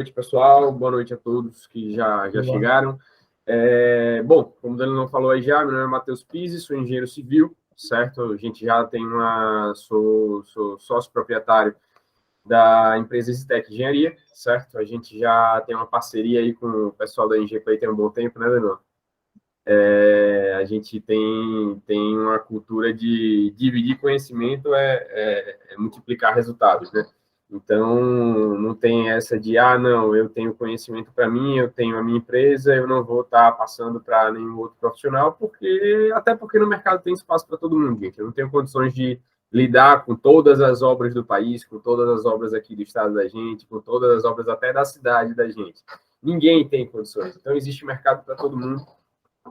Noite, pessoal. Boa noite a todos que já chegaram. Bom, como o Danilo não falou aí já, meu nome é Matheus Pizzi, sou engenheiro civil, certo? A gente já tem sou sócio proprietário da empresa Zitec Engenharia, certo? A gente já tem uma parceria aí com o pessoal da Engenharia tem um bom tempo, né, Danilo? A gente tem uma cultura de dividir conhecimento multiplicar resultados, né? Então, não tem essa de, não, eu tenho conhecimento para mim, eu tenho a minha empresa, eu não vou estar passando para nenhum outro profissional, até porque no mercado tem espaço para todo mundo, gente. Eu não tenho condições de lidar com todas as obras do país, com todas as obras aqui do estado da gente, com todas as obras até da cidade da gente. Ninguém tem condições. Então, existe mercado para todo mundo.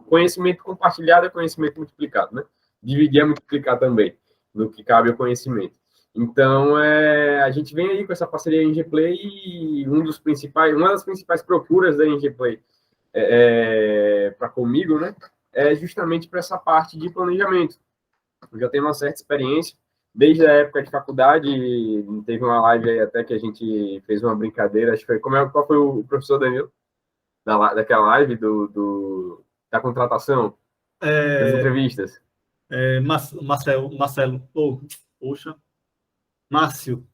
Conhecimento compartilhado é conhecimento multiplicado, né? Dividir é multiplicar também, no que cabe ao conhecimento. Então, a gente vem aí com essa parceria NGPlay e uma das principais procuras da NGPlay para comigo, né? É justamente para essa parte de planejamento. Eu já tenho uma certa experiência, desde a época de faculdade, teve uma live aí até que a gente fez uma brincadeira, acho que foi, qual foi o professor Danilo? Daquela live da contratação, das entrevistas. Márcio,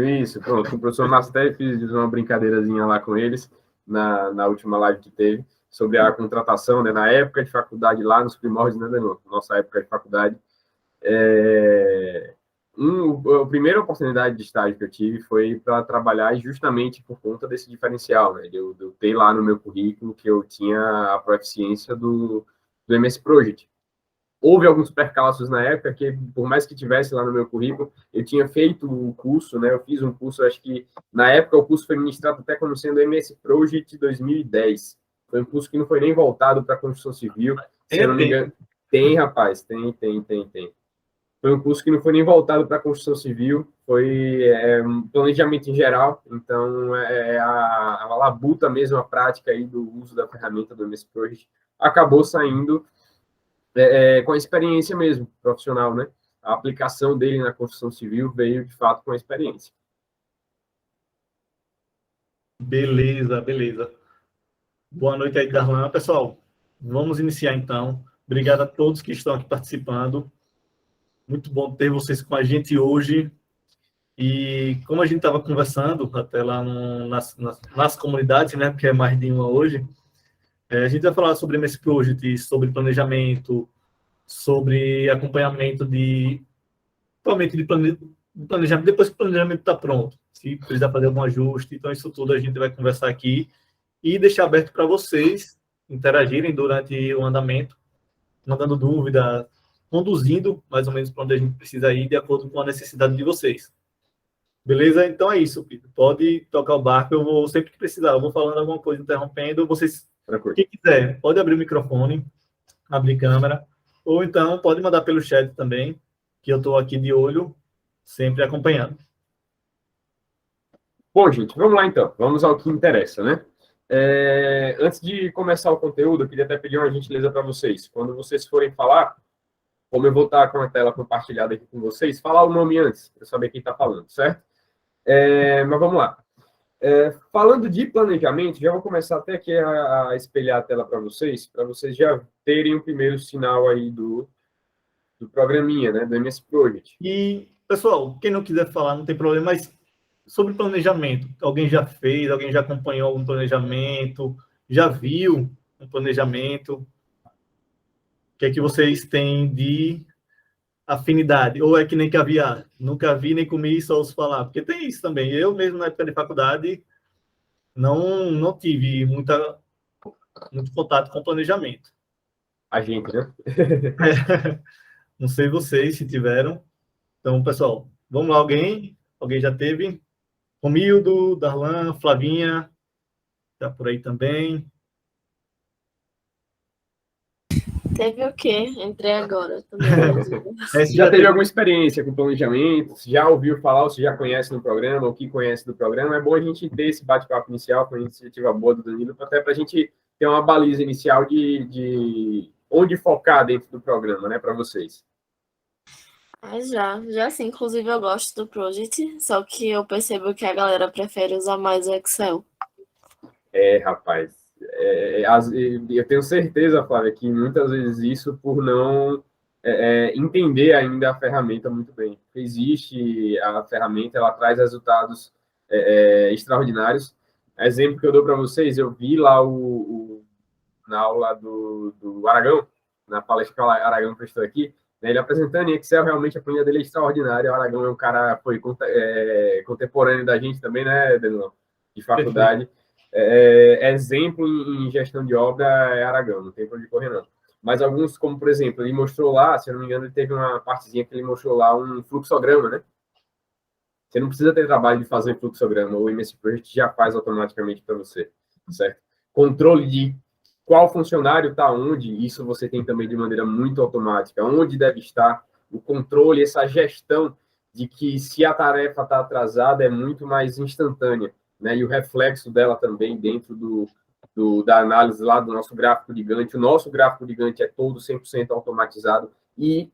isso, pronto. O professor Márcio até fiz uma brincadeirazinha lá com eles, na última live que teve, sobre a contratação, né, na época de faculdade, lá nos primórdios, né, nossa época de faculdade. A primeira oportunidade de estágio que eu tive foi para trabalhar justamente por conta desse diferencial, né, de eu ter lá no meu currículo que eu tinha a proficiência do MS Project. Houve alguns percalços na época que, por mais que tivesse lá no meu currículo, eu tinha feito o curso, né? Eu fiz um curso, acho que na época o curso foi ministrado até como sendo MS Project 2010. Foi um curso que não foi nem voltado para a construção civil. Se eu não me engano, tem, rapaz, tem. Foi um curso que não foi nem voltado para a construção civil, foi planejamento em geral. Então, a labuta mesmo, a prática aí do uso da ferramenta do MS Project acabou saindo com a experiência mesmo, profissional, né? A aplicação dele na construção civil veio, de fato, com a experiência. Beleza. Boa noite aí, Darlan. Pessoal, vamos iniciar então. Obrigado a todos que estão aqui participando. Muito bom ter vocês com a gente hoje. E como a gente estava conversando até lá nas comunidades, né, porque é mais de uma hoje, a gente vai falar sobre MS Project, sobre planejamento, sobre acompanhamento totalmente de planejamento, depois que o planejamento está pronto, se precisar fazer algum ajuste. Então, isso tudo a gente vai conversar aqui e deixar aberto para vocês interagirem durante o andamento, mandando dúvida, conduzindo mais ou menos para onde a gente precisa ir, de acordo com a necessidade de vocês. Beleza? Então é isso, Pedro. Pode tocar o barco, eu vou sempre que precisar, eu vou falando alguma coisa, interrompendo, vocês, quem quiser, pode abrir o microfone, abrir câmera, ou então pode mandar pelo chat também, que eu estou aqui de olho, sempre acompanhando. Bom, gente, vamos lá então. Vamos ao que interessa, né? Antes de começar o conteúdo, eu queria até pedir uma gentileza para vocês. Quando vocês forem falar, como eu vou estar com a tela compartilhada aqui com vocês, falar o nome antes, para eu saber quem está falando, certo? Mas vamos lá. Falando de planejamento, já vou começar até aqui a espelhar a tela para vocês já terem o primeiro sinal aí do programinha, né, do MS Project. E, pessoal, quem não quiser falar, não tem problema, mas sobre planejamento, alguém já fez, alguém já acompanhou algum planejamento, já viu um planejamento? O que é que vocês têm de afinidade? Ou é que nem caviar? Nunca vi nem comi, só ouço falar. Porque tem isso também. Eu mesmo, na época de faculdade, não tive muito contato com planejamento. A gente, né? Não sei vocês se tiveram. Então, pessoal, vamos lá, alguém já teve? Romildo, Darlan, Flavinha, tá por aí também. Teve o quê? Entrei agora também. Já teve alguma experiência com planejamento? Já ouviu falar, ou se já conhece no programa, ou que conhece do programa? É bom a gente ter esse bate-papo inicial com a iniciativa boa do Danilo, até para a gente ter uma baliza inicial de onde focar dentro do programa, né, para vocês. Já sim. Inclusive, eu gosto do Project, só que eu percebo que a galera prefere usar mais o Excel. Rapaz, eu tenho certeza, Flávia, que muitas vezes isso por não entender ainda a ferramenta muito bem. Existe a ferramenta, ela traz resultados extraordinários. Exemplo que eu dou para vocês, eu vi lá na aula do Aragão, na palestra que o Aragão prestou aqui, né, ele apresentando em Excel, realmente a planilha dele é extraordinária. O Aragão é um cara, foi contemporâneo da gente também, né, Danilo? De faculdade. Exemplo em gestão de obra é Aragão, não tem para onde correr, não. Mas alguns, como por exemplo, ele mostrou lá, se eu não me engano, ele teve uma partezinha que ele mostrou lá um fluxograma, né? Você não precisa ter trabalho de fazer fluxograma, o MS Project já faz automaticamente para você, certo? Controle de qual funcionário está onde, isso você tem também de maneira muito automática, onde deve estar, o controle, essa gestão de que se a tarefa está atrasada é muito mais instantânea, né? E o reflexo dela também dentro da análise lá do nosso gráfico de Gantt. O nosso gráfico de Gantt é todo 100% automatizado e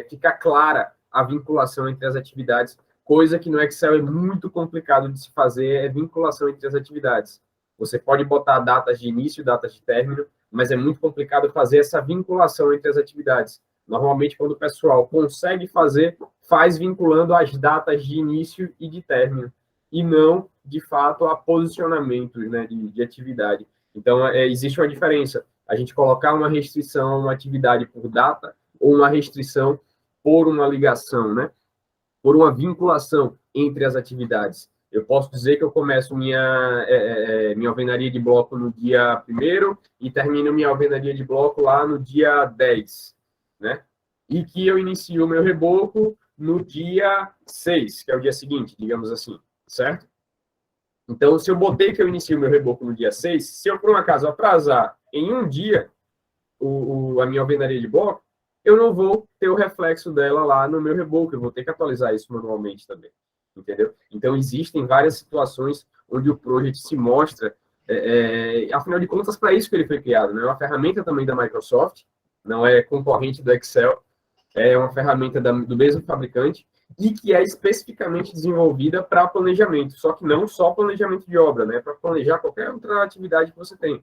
fica clara a vinculação entre as atividades, coisa que no Excel é muito complicado de se fazer, é vinculação entre as atividades. Você pode botar datas de início e datas de término, mas é muito complicado fazer essa vinculação entre as atividades. Normalmente, quando o pessoal consegue fazer, faz vinculando as datas de início e de término, e não, de fato, a posicionamentos, né, de atividade. Então, existe uma diferença. A gente colocar uma restrição a uma atividade por data ou uma restrição por uma ligação, né? Por uma vinculação entre as atividades. Eu posso dizer que eu começo minha alvenaria de bloco no dia 1º e termino minha alvenaria de bloco lá no dia 10, né? E que eu inicio o meu reboco no dia 6, que é o dia seguinte, digamos assim, certo? Então, se eu botei que eu inicio o meu reboco no dia 6, se eu, por um acaso, atrasar em um dia a minha alvenaria de bloco, eu não vou ter o reflexo dela lá no meu reboco, eu vou ter que atualizar isso manualmente também, entendeu? Então, existem várias situações onde o Project se mostra, afinal de contas, para isso que ele foi criado, né? É uma ferramenta também da Microsoft, não é concorrente do Excel, é uma ferramenta do mesmo fabricante e que é especificamente desenvolvida para planejamento, só que não só planejamento de obra, né? Para planejar qualquer outra atividade que você tem,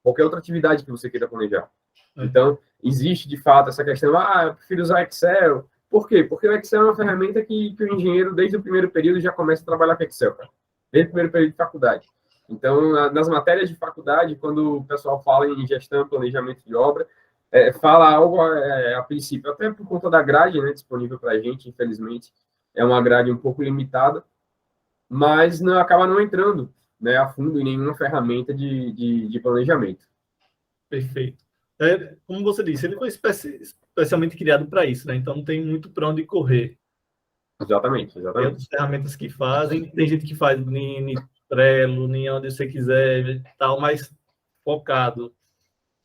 qualquer outra atividade que você queira planejar. Então, existe, de fato, essa questão, eu prefiro usar Excel. Por quê? Porque o Excel é uma ferramenta que o engenheiro, desde o primeiro período, já começa a trabalhar com Excel, cara. Desde o primeiro período de faculdade. Então, nas matérias de faculdade, quando o pessoal fala em gestão, planejamento de obra, fala algo, a princípio, até por conta da grade, né, disponível para a gente, infelizmente, é uma grade um pouco limitada, mas acaba não entrando, né, a fundo em nenhuma ferramenta de planejamento. Perfeito. Como você disse, ele foi especialmente criado para isso, né? Então não tem muito para onde correr. Exatamente. Tem outras ferramentas que fazem, tem gente que faz em Trello, em onde você quiser, tal, mais focado,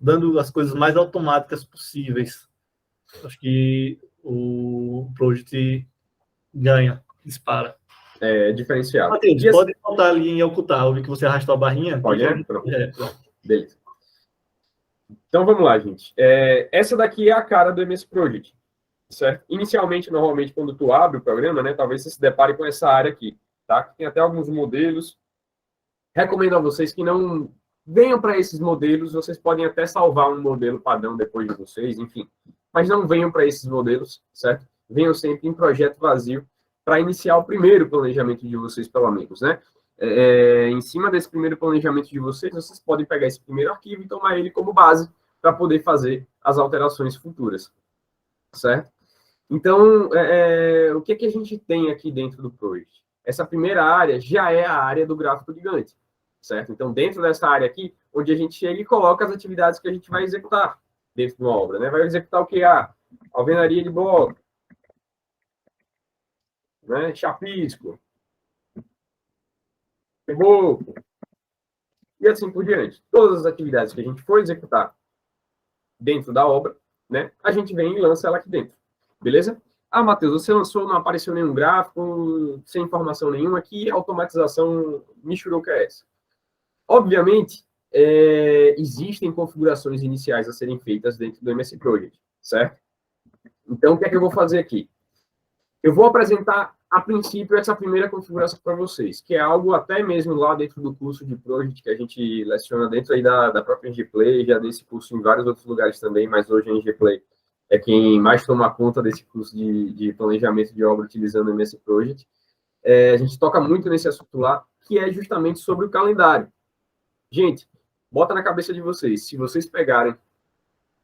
dando as coisas mais automáticas possíveis. Acho que o Project ganha, dispara. Diferenciado. Matheus, pode botar ali em ocultar, eu vi que você arrastou a barrinha. Pode, né? Beleza. Então, vamos lá, gente. Essa daqui é a cara do MS Project, certo? Inicialmente, normalmente, quando tu abre o programa, né, talvez você se depare com essa área aqui, tá? Tem até alguns modelos. Recomendo a vocês que não venham para esses modelos, vocês podem até salvar um modelo padrão depois de vocês, enfim. Mas não venham para esses modelos, certo? Venham sempre em projeto vazio para iniciar o primeiro planejamento de vocês, pelo menos, né? Em cima desse primeiro planejamento de vocês, vocês podem pegar esse primeiro arquivo e tomar ele como base para poder fazer as alterações futuras, certo? Então, o que a gente tem aqui dentro do Project? Essa primeira área já é a área do gráfico de Gantt, certo? Então, dentro dessa área aqui, onde a gente chega e coloca as atividades que a gente vai executar dentro de uma obra, né? Vai executar o que? Alvenaria de bloco, né? Chapisco, reboco, e assim por diante. Todas as atividades que a gente for executar dentro da obra, né? A gente vem e lança ela aqui dentro. Beleza? Matheus, você lançou, não apareceu nenhum gráfico, sem informação nenhuma, que automatização misturou que é essa? Obviamente, existem configurações iniciais a serem feitas dentro do MS Project, certo? Então, o que é que eu vou fazer aqui? Eu vou apresentar a princípio, essa primeira configuração para vocês, que é algo até mesmo lá dentro do curso de Project, que a gente leciona dentro aí da própria NGPlay, já desse curso em vários outros lugares também, mas hoje a NGPlay é quem mais toma conta desse curso de planejamento de obra utilizando o MS Project. A gente toca muito nesse assunto lá, que é justamente sobre o calendário. Gente, bota na cabeça de vocês, se vocês pegarem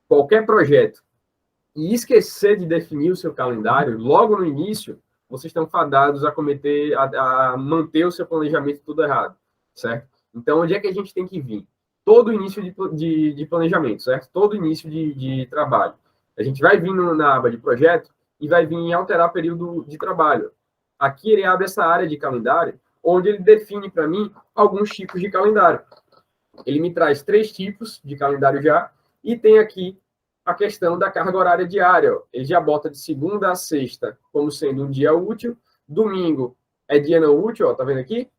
qualquer projeto e esquecer de definir o seu calendário, logo no início, vocês estão fadados a cometer, a manter o seu planejamento tudo errado, certo? Então, onde é que a gente tem que vir? Todo início de planejamento, certo? Todo início de trabalho. A gente vai vir na aba de projeto e vai vir em alterar período de trabalho. Aqui ele abre essa área de calendário, onde ele define para mim alguns tipos de calendário. Ele me traz 3 tipos de calendário já, e tem aqui a questão da carga horária diária. Ele já bota de segunda a sexta como sendo um dia útil, domingo é dia não útil, ó, tá vendo aqui?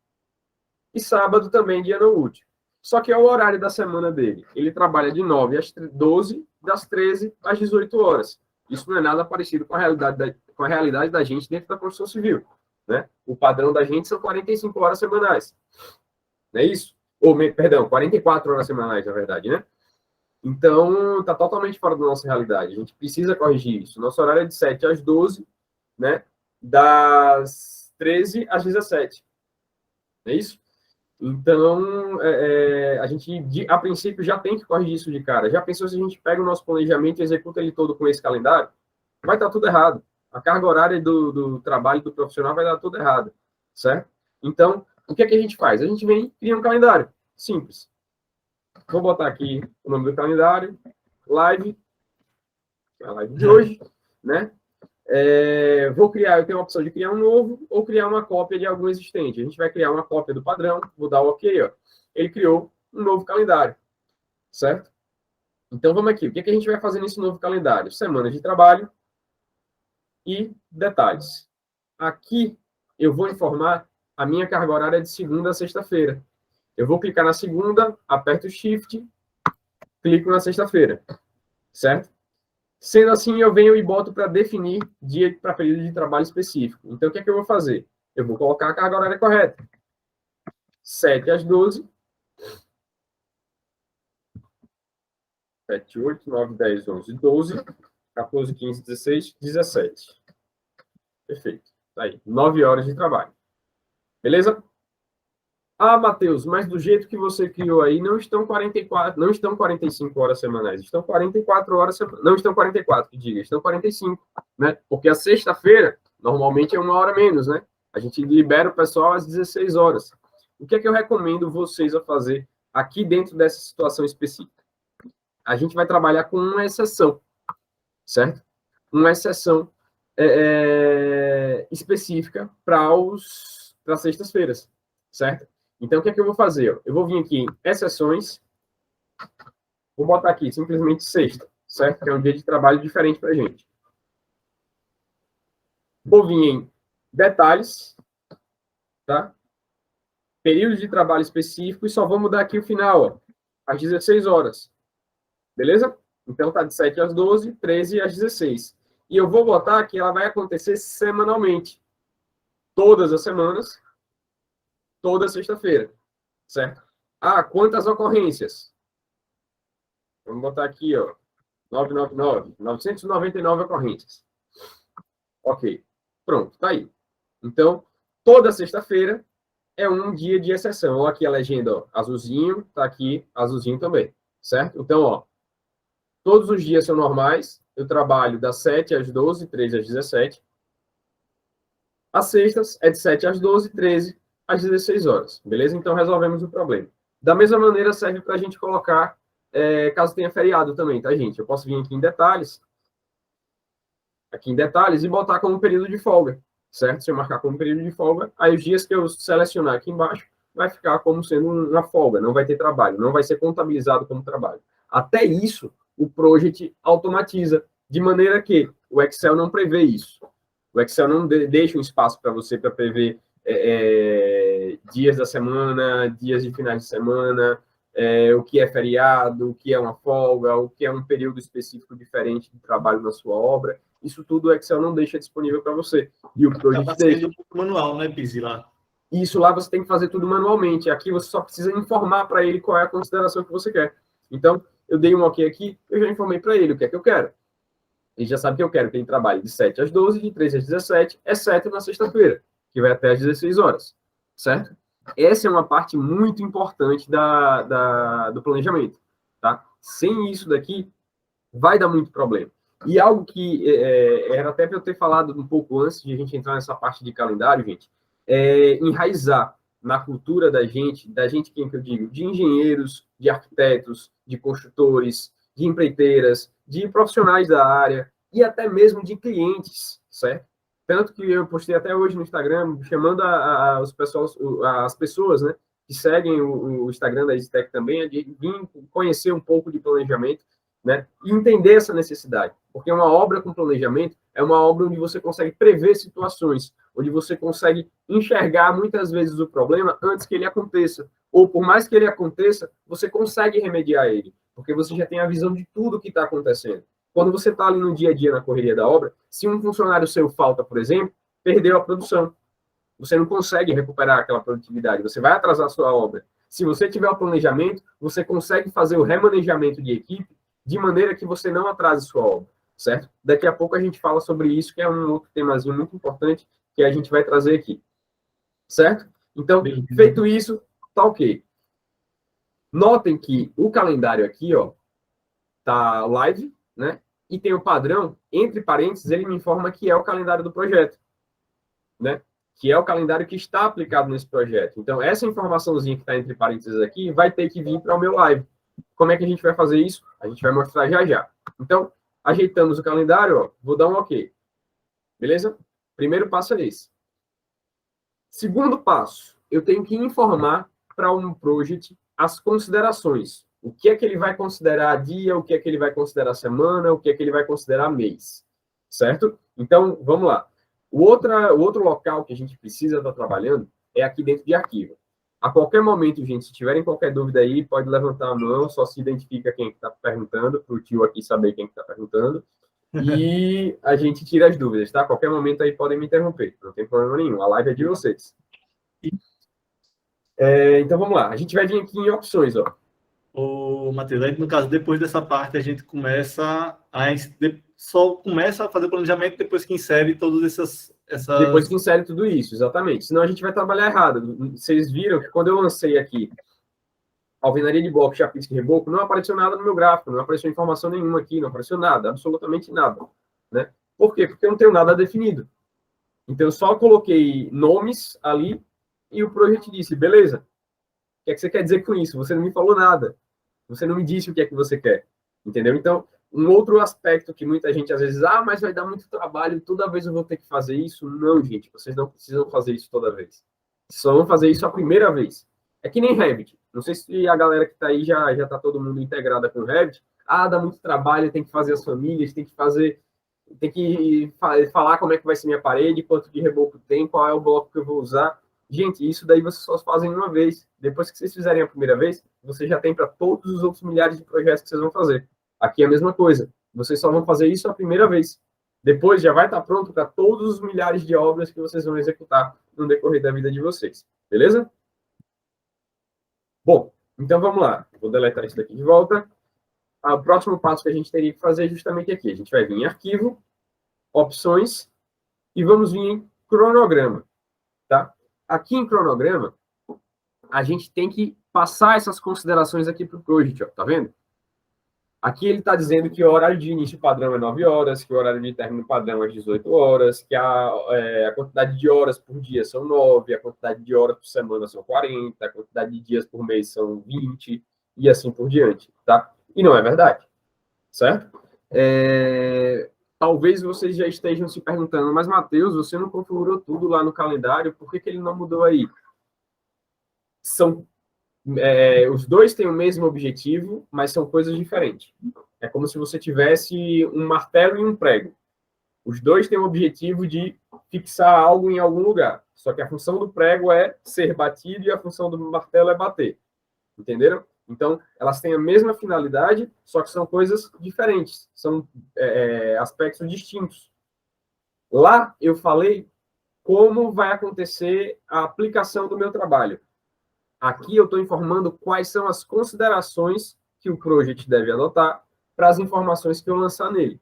E sábado também dia não útil. Só que é o horário da semana dele. Ele trabalha de 9 às 12, das 13 às 18 horas. Isso não é nada parecido com a realidade da gente dentro da construção civil, né? O padrão da gente são 45 horas semanais. Não é isso? Perdão, 44 horas semanais, na verdade, né? Então, está totalmente fora da nossa realidade. A gente precisa corrigir isso. Nosso horário é de 7 às 12, né? Das 13 às 17. É isso? Então, a gente, a princípio, já tem que corrigir isso de cara. Já pensou se a gente pega o nosso planejamento e executa ele todo com esse calendário? Vai estar tudo errado. A carga horária do trabalho do profissional vai dar tudo errado, certo? Então, o que é que a gente faz? A gente vem e cria um calendário. Simples. Vou botar aqui o nome do calendário, live, a live de hoje, né? Eu tenho a opção de criar um novo ou criar uma cópia de algum existente. A gente vai criar uma cópia do padrão, vou dar o OK, ó. Ele criou um novo calendário, certo? Então, vamos aqui. O que é que a gente vai fazer nesse novo calendário? Semana de trabalho e detalhes. Aqui, eu vou informar a minha carga horária de segunda a sexta-feira. Eu vou clicar na segunda, aperto o Shift, clico na sexta-feira, certo? Sendo assim, eu venho e boto para definir dia para período de trabalho específico. Então, o que é que eu vou fazer? Eu vou colocar a carga horária correta. 7 às 12. 7, 8, 9, 10, 11, 12, 14, 15, 16, 17. Perfeito. Tá aí. 9 horas de trabalho. Beleza? Ah, Matheus, mas do jeito que você criou aí, não estão 45 horas semanais, estão 44 horas, não estão 44, que diga, estão 45, né? Porque a sexta-feira, normalmente é 1 hora menos, né? A gente libera o pessoal às 16 horas. O que é que eu recomendo vocês a fazer aqui dentro dessa situação específica? A gente vai trabalhar com uma exceção, certo? Uma exceção específica para as sextas-feiras, certo? Então, o que é que eu vou fazer? Eu vou vir aqui em exceções, vou botar aqui simplesmente sexta, certo? Que é um dia de trabalho diferente para a gente. Vou vir em detalhes, tá? Período de trabalho específico e só vou mudar aqui o final, ó, às 16 horas. Beleza? Então, tá de 7 às 12, 13 às 16. E eu vou botar que ela vai acontecer semanalmente. Todas as semanas, toda sexta-feira, certo? Ah, quantas ocorrências? Vamos botar aqui, ó, 999 ocorrências. Ok, pronto, tá aí. Então, toda sexta-feira é um dia de exceção. Olha aqui a legenda, ó, azulzinho, tá aqui, azulzinho também, certo? Então, ó, todos os dias são normais, eu trabalho das 7 às 12, 13 às 17. As sextas é de 7 às 12, 13 às 16 horas, beleza? Então, resolvemos o problema. Da mesma maneira, serve para a gente colocar, caso tenha feriado também, tá, gente? Eu posso vir aqui em detalhes, e botar como período de folga, certo? Se eu marcar como período de folga, aí os dias que eu selecionar aqui embaixo, vai ficar como sendo uma folga, não vai ter trabalho, não vai ser contabilizado como trabalho. Até isso, o Project automatiza, de maneira que o Excel não prevê isso. O Excel não deixa um espaço para você para prever dias da semana, dias de finais de semana, o que é feriado, o que é uma folga, o que é um período específico diferente de trabalho na sua obra. isso tudo o Excel não deixa disponível para você. E o Project deixa. Manual, né, Pizzi, lá? Isso lá você tem que fazer tudo manualmente. Aqui você só precisa informar para ele qual é a consideração que você quer. Então, eu dei um OK aqui, eu já informei para ele o que é que eu quero. Ele já sabe que eu quero que ele trabalhe de 7 às 12, de 13 às 17, exceto na sexta-feira, que vai até às 16 horas. Certo? Essa é uma parte muito importante do planejamento. Tá? Sem isso daqui, vai dar muito problema. E algo que era até para eu ter falado um pouco antes de a gente entrar nessa parte de calendário, gente, enraizar na cultura da gente quem que eu digo? De engenheiros, de arquitetos, de construtores, de empreiteiras, de profissionais da área e até mesmo de clientes, certo? Tanto que eu postei até hoje no Instagram, chamando as pessoas, né, que seguem o Instagram da EasyTech também, a de vir conhecer um pouco de planejamento, né, e entender essa necessidade. Porque uma obra com planejamento é uma obra onde você consegue prever situações, onde você consegue enxergar muitas vezes o problema antes que ele aconteça. Ou, por mais que ele aconteça, você consegue remediar ele, porque você já tem a visão de tudo que está acontecendo. Quando você está ali no dia a dia, na correria da obra, se um funcionário seu falta, por exemplo, perdeu a produção. Você não consegue recuperar aquela produtividade, você vai atrasar a sua obra. Se você tiver o planejamento, você consegue fazer o remanejamento de equipe de maneira que você não atrase sua obra, certo? Daqui a pouco a gente fala sobre isso, que é um outro temazinho muito importante que a gente vai trazer aqui, certo? Então, feito isso, tá ok. Notem que o calendário aqui, ó, tá live, né? E tem o padrão, entre parênteses, ele me informa que é o calendário do projeto, né? Que é o calendário que está aplicado nesse projeto. Então, essa informaçãozinha que está entre parênteses aqui vai ter que vir para o meu live. Como é que a gente vai fazer isso? A gente vai mostrar já já. Então, ajeitamos o calendário, ó, vou dar um OK. Beleza? Primeiro passo é esse. Segundo passo, eu tenho que informar para um project as considerações. O que é que ele vai considerar dia, o que é que ele vai considerar semana, o que é que ele vai considerar mês. Certo? Então, vamos lá. O outro local que a gente precisa estar trabalhando é aqui dentro de arquivo. A qualquer momento, gente, se tiverem qualquer dúvida aí, pode levantar a mão, só se identifica quem está perguntando, para o tio aqui saber quem está perguntando, e a gente tira as dúvidas, tá? A qualquer momento aí podem me interromper, não tem problema nenhum, a live é de vocês. Então, vamos lá, a gente vai vir aqui em opções, ó. Ô, Matheus, no caso, depois dessa parte, a gente só começa a fazer planejamento depois que insere todas essas... Depois que insere tudo isso, exatamente. Senão a gente vai trabalhar errado. Vocês viram que quando eu lancei aqui alvenaria de bloco, chapisco e reboco, não apareceu nada no meu gráfico, não apareceu informação nenhuma aqui, não apareceu nada, absolutamente nada. Né? Por quê? Porque eu não tenho nada definido. Então, eu só coloquei nomes ali e o projeto disse, beleza, o que é que você quer dizer com isso? Você não me falou nada. Você não me disse o que é que você quer. Entendeu? Então, um outro aspecto que muita gente às vezes, mas vai dar muito trabalho, toda vez eu vou ter que fazer isso. Não, gente, vocês não precisam fazer isso toda vez. Vocês só vão fazer isso a primeira vez. É que nem Revit. Não sei se a galera que está aí já está todo mundo integrada com o Revit. Dá muito trabalho, tem que fazer as famílias, tem que falar como é que vai ser minha parede, quanto de reboco tem, qual é o bloco que eu vou usar. Gente, isso daí vocês só fazem uma vez. Depois que vocês fizerem a primeira vez, você já tem para todos os outros milhares de projetos que vocês vão fazer. Aqui é a mesma coisa. Vocês só vão fazer isso a primeira vez. Depois já vai estar pronto para todos os milhares de obras que vocês vão executar no decorrer da vida de vocês. Beleza? Bom, então vamos lá. Vou deletar isso daqui de volta. O próximo passo que a gente teria que fazer é justamente aqui. A gente vai vir em arquivo, opções, e vamos vir em cronograma. Tá? Aqui em cronograma, a gente tem que passar essas considerações aqui para o project, ó, tá vendo? Aqui ele está dizendo que o horário de início padrão é 9 horas, que o horário de término padrão é 18 horas, que a quantidade de horas por dia são 9, a quantidade de horas por semana são 40, a quantidade de dias por mês são 20, e assim por diante, tá? E não é verdade, certo? Talvez vocês já estejam se perguntando, mas, Matheus, você não configurou tudo lá no calendário, por que ele não mudou aí? Os dois têm o mesmo objetivo, mas são coisas diferentes. É como se você tivesse um martelo e um prego. Os dois têm o objetivo de fixar algo em algum lugar. Só que a função do prego é ser batido e a função do martelo é bater. Entenderam? Então, elas têm a mesma finalidade, só que são coisas diferentes. São aspectos distintos. Lá eu falei como vai acontecer a aplicação do meu trabalho. Aqui eu estou informando quais são as considerações que o project deve adotar para as informações que eu lançar nele,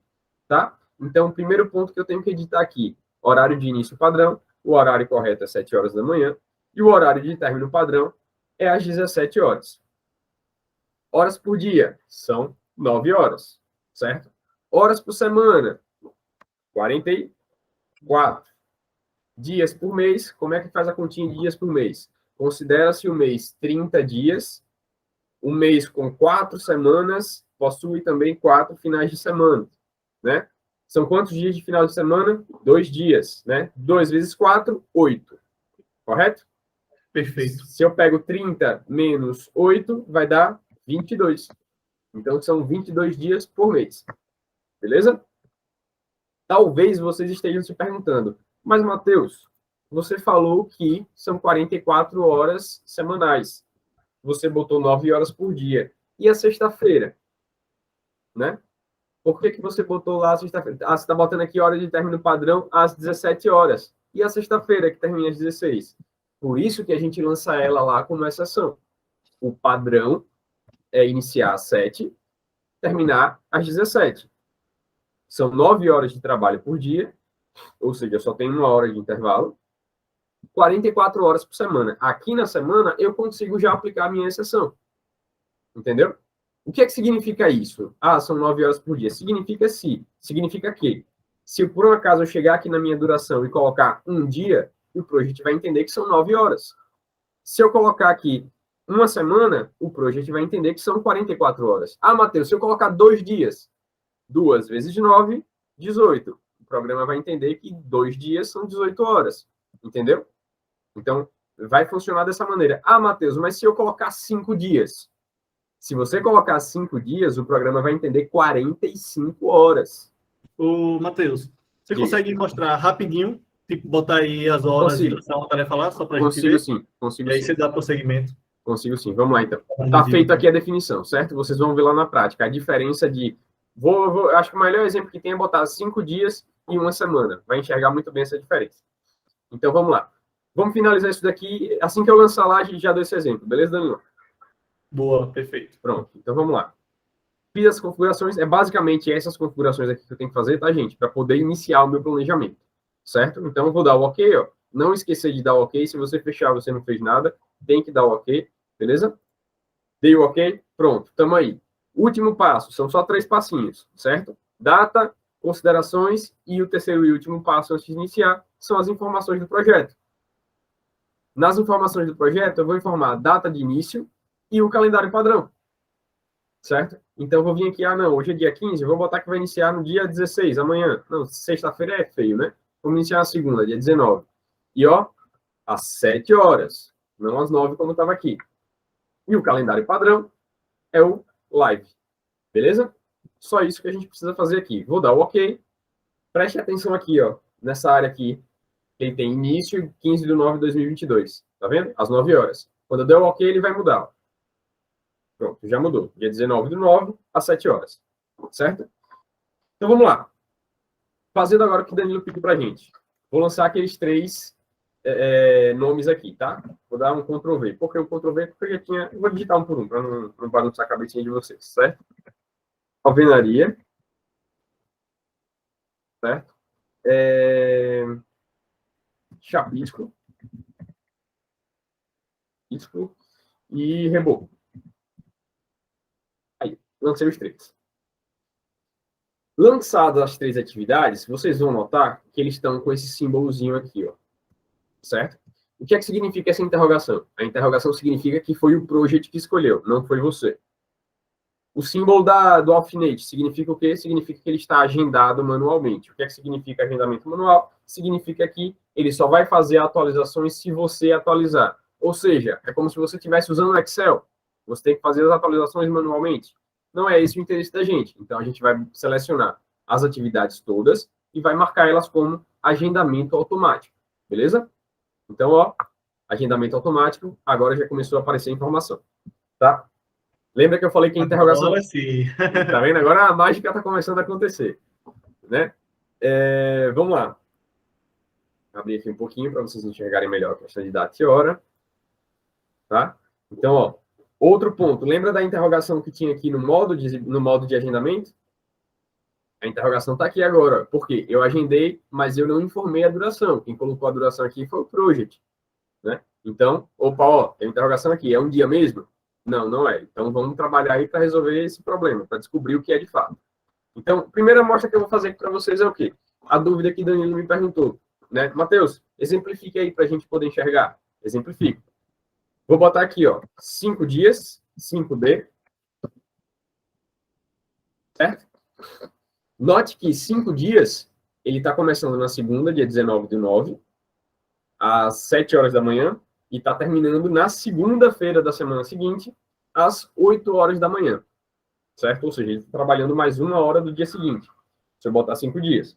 tá? Então, o primeiro ponto que eu tenho que editar aqui, horário de início padrão, o horário correto é 7 horas da manhã, e o horário de término padrão é às 17 horas. Horas por dia são 9 horas, certo? Horas por semana, 44. Dias por mês, como é que faz a continha de dias por mês? Considera-se o mês 30 dias, um mês com 4 semanas, possui também 4 finais de semana, né? São quantos dias de final de semana? 2 dias, né? 2 vezes 4, 8. Correto? Perfeito. Se eu pego 30 menos 8, vai dar 22. Então, são 22 dias por mês. Beleza? Talvez vocês estejam se perguntando, mas, Matheus, você falou que são 44 horas semanais. Você botou 9 horas por dia. E a sexta-feira? Né? Por que você botou lá a sexta-feira? Ah, você está botando aqui hora de término padrão às 17 horas. E a sexta-feira, que termina às 16? Por isso que a gente lança ela lá como exceção. O padrão é iniciar às 7, terminar às 17. São 9 horas de trabalho por dia, ou seja, só tem 1 hora de intervalo, 44 horas por semana. Aqui na semana, eu consigo já aplicar a minha exceção. Entendeu? O que é que significa isso? Ah, são 9 horas por dia. Significa que, se por um acaso eu chegar aqui na minha duração e colocar um dia, o project vai entender que são 9 horas. Se eu colocar aqui uma semana, o project vai entender que são 44 horas. Ah, Matheus, se eu colocar 2 dias, 2 vezes 9, 18. O programa vai entender que 2 dias são 18 horas. Entendeu? Então, vai funcionar dessa maneira. Ah, Matheus, mas se eu colocar 5 dias? Se você colocar 5 dias, o programa vai entender 45 horas. Ô, Matheus, você consegue mostrar rapidinho, tipo, botar aí as horas e passar uma tarefa lá, só para a gente ver? Consigo e aí sim. você dá prosseguimento. Consigo sim. Vamos lá, então. Está feito aqui a definição, certo? Vocês vão ver lá na prática a diferença de... acho que o melhor exemplo que tem é botar 5 dias e 1 semana. Vai enxergar muito bem essa diferença. Então, vamos lá. Vamos finalizar isso daqui. Assim que eu lançar lá, a gente já deu esse exemplo. Beleza, Danilo? Boa, perfeito. Pronto. Então, vamos lá. Fiz as configurações. É basicamente essas configurações aqui que eu tenho que fazer, tá, gente? Para poder iniciar o meu planejamento. Certo? Então, eu vou dar o OK, ó. Não esquecer de dar o OK. Se você fechar, você não fez nada. Tem que dar o OK. Beleza? Dei o OK? Pronto. Tamo aí. Último passo. São só 3 passinhos. Certo? Data, considerações e o terceiro e último passo antes de iniciar são as informações do projeto. Nas informações do projeto, eu vou informar a data de início e o calendário padrão. Certo? Então, eu vou vir aqui, não, hoje é dia 15, eu vou botar que vai iniciar no dia 16, amanhã. Não, sexta-feira é feio, né? Vamos iniciar na segunda, dia 19. E, ó, às 7 horas, não às 9, como estava aqui. E o calendário padrão é o live. Beleza? Só isso que a gente precisa fazer aqui. Vou dar o OK. Preste atenção aqui, ó, nessa área aqui. Ele tem início 15/9/2022. Tá vendo? Às 9 horas. Quando eu der o OK, ele vai mudar. Pronto, já mudou. Dia 19/9, às 7 horas. Certo? Então, vamos lá. Fazendo agora o que o Danilo pediu pra gente. Vou lançar aqueles 3 nomes aqui, tá? Vou dar um Ctrl+V. Por que o Ctrl+V? Porque eu já tinha... Eu vou digitar um por um, para não bagunçar a cabecinha de vocês, certo? Alvenaria. Certo? Chapisco. Isco. E Reboco. Aí, lancei os 3. Lançadas as 3 atividades, vocês vão notar que eles estão com esse símbolozinho aqui, ó. Certo? O que é que significa essa interrogação? A interrogação significa que foi o project que escolheu, não foi você. O símbolo do alfinete significa o quê? Significa que ele está agendado manualmente. O que é que significa agendamento manual? Significa que ele só vai fazer atualizações se você atualizar. Ou seja, é como se você estivesse usando o Excel. Você tem que fazer as atualizações manualmente. Não é esse o interesse da gente. Então, a gente vai selecionar as atividades todas e vai marcar elas como agendamento automático. Beleza? Então, ó, agendamento automático, agora já começou a aparecer a informação. Tá? Lembra que eu falei que a interrogação... Agora sim. Tá vendo? Agora a mágica está começando a acontecer. Né? Vamos lá. Abrir aqui um pouquinho para vocês enxergarem melhor a questão de data e hora. Tá? Então, ó, outro ponto. Lembra da interrogação que tinha aqui no modo de agendamento? A interrogação está aqui agora. Por quê? Eu agendei, mas eu não informei a duração. Quem colocou a duração aqui foi o Project. Né? Então, opa, ó, tem interrogação aqui. É um dia mesmo? Não, não é. Então, vamos trabalhar aí para resolver esse problema, para descobrir o que é de fato. Então, a primeira amostra que eu vou fazer aqui para vocês é o quê? A dúvida que Danilo me perguntou. Né? Matheus, exemplifique aí para a gente poder enxergar. Exemplifique. Vou botar aqui, ó, 5 dias, 5D. Certo? Note que 5 dias, ele está começando na segunda, dia 19/9, às 7 horas da manhã, e está terminando na segunda-feira da semana seguinte, às 8 horas da manhã. Certo? Ou seja, ele está trabalhando mais 1 hora do dia seguinte. Se eu botar 5 dias.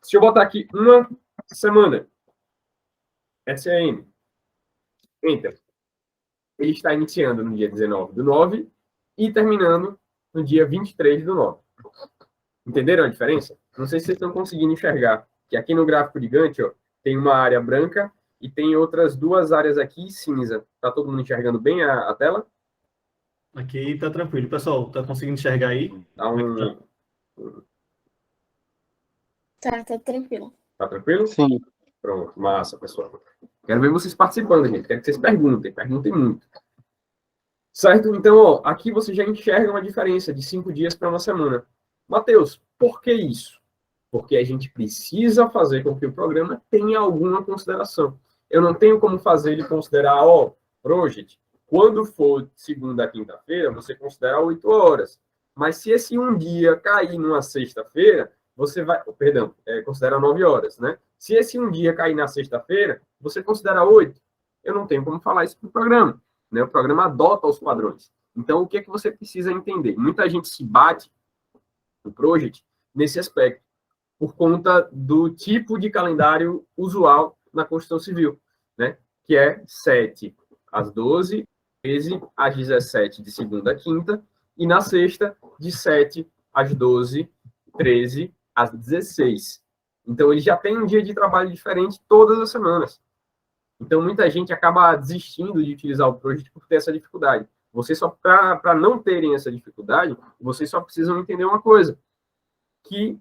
Se eu botar aqui uma semana, SAM, Enter. Ele está iniciando no dia 19/9 e terminando no dia 23/9. Entenderam a diferença? Não sei se vocês estão conseguindo enxergar que aqui no gráfico de Gantt, ó, tem uma área branca e tem outras 2 áreas aqui cinza. Está todo mundo enxergando bem a tela? Aqui tá tranquilo. Pessoal, tá conseguindo enxergar aí? Tá Tá tranquilo. Tá tranquilo? Sim. Pronto, massa, pessoal. Quero ver vocês participando, gente. Quero que vocês perguntem muito. Certo? Então, ó, aqui você já enxerga uma diferença de 5 dias para uma semana. Matheus, por que isso? Porque a gente precisa fazer com que o programa tenha alguma consideração. Eu não tenho como fazer ele considerar, ó, Project, quando for segunda a quinta-feira, você considera 8 horas. Mas se esse um dia cair numa sexta-feira, você vai... Perdão, considera 9 horas, né? Se esse um dia cair na sexta-feira, você considera 8. Eu não tenho como falar isso para o programa. Né? O programa adota os padrões. Então, o que é que você precisa entender? Muita gente se bate no Project nesse aspecto, por conta do tipo de calendário usual na Constituição Civil, né? Que é 7 às 12, 13 às 17 de segunda a quinta, e na sexta, de 7 às 12, 13 às 16. Então, ele já tem um dia de trabalho diferente todas as semanas. Então, muita gente acaba desistindo de utilizar o Project por ter essa dificuldade. Você só, para não terem essa dificuldade, vocês só precisam entender uma coisa, que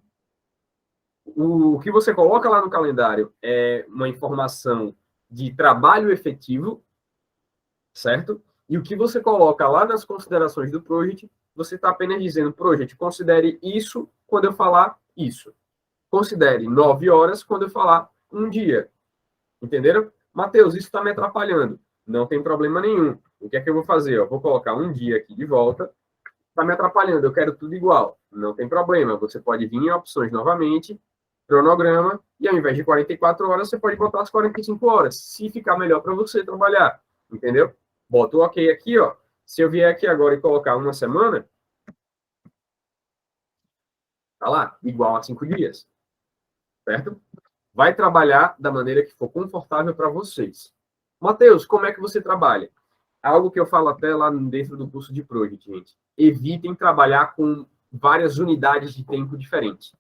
o que você coloca lá no calendário é uma informação de trabalho efetivo, certo? E o que você coloca lá nas considerações do Project, você está apenas dizendo, Project, considere isso quando eu falar isso. Considere 9 horas quando eu falar um dia. Entenderam? Matheus, isso está me atrapalhando. Não tem problema nenhum. O que é que eu vou fazer? Eu vou colocar um dia aqui de volta. Está me atrapalhando, eu quero tudo igual. Não tem problema. Você pode vir em opções novamente, cronograma, e ao invés de 44 horas, você pode botar as 45 horas, se ficar melhor para você trabalhar. Entendeu? Bota o OK aqui, ó. Se eu vier aqui agora e colocar uma semana, tá lá, igual a 5 dias. Certo? Vai trabalhar da maneira que for confortável para vocês. Matheus, como é que você trabalha? Algo que eu falo até lá dentro do curso de Project, gente. Evitem trabalhar com várias unidades de tempo diferentes.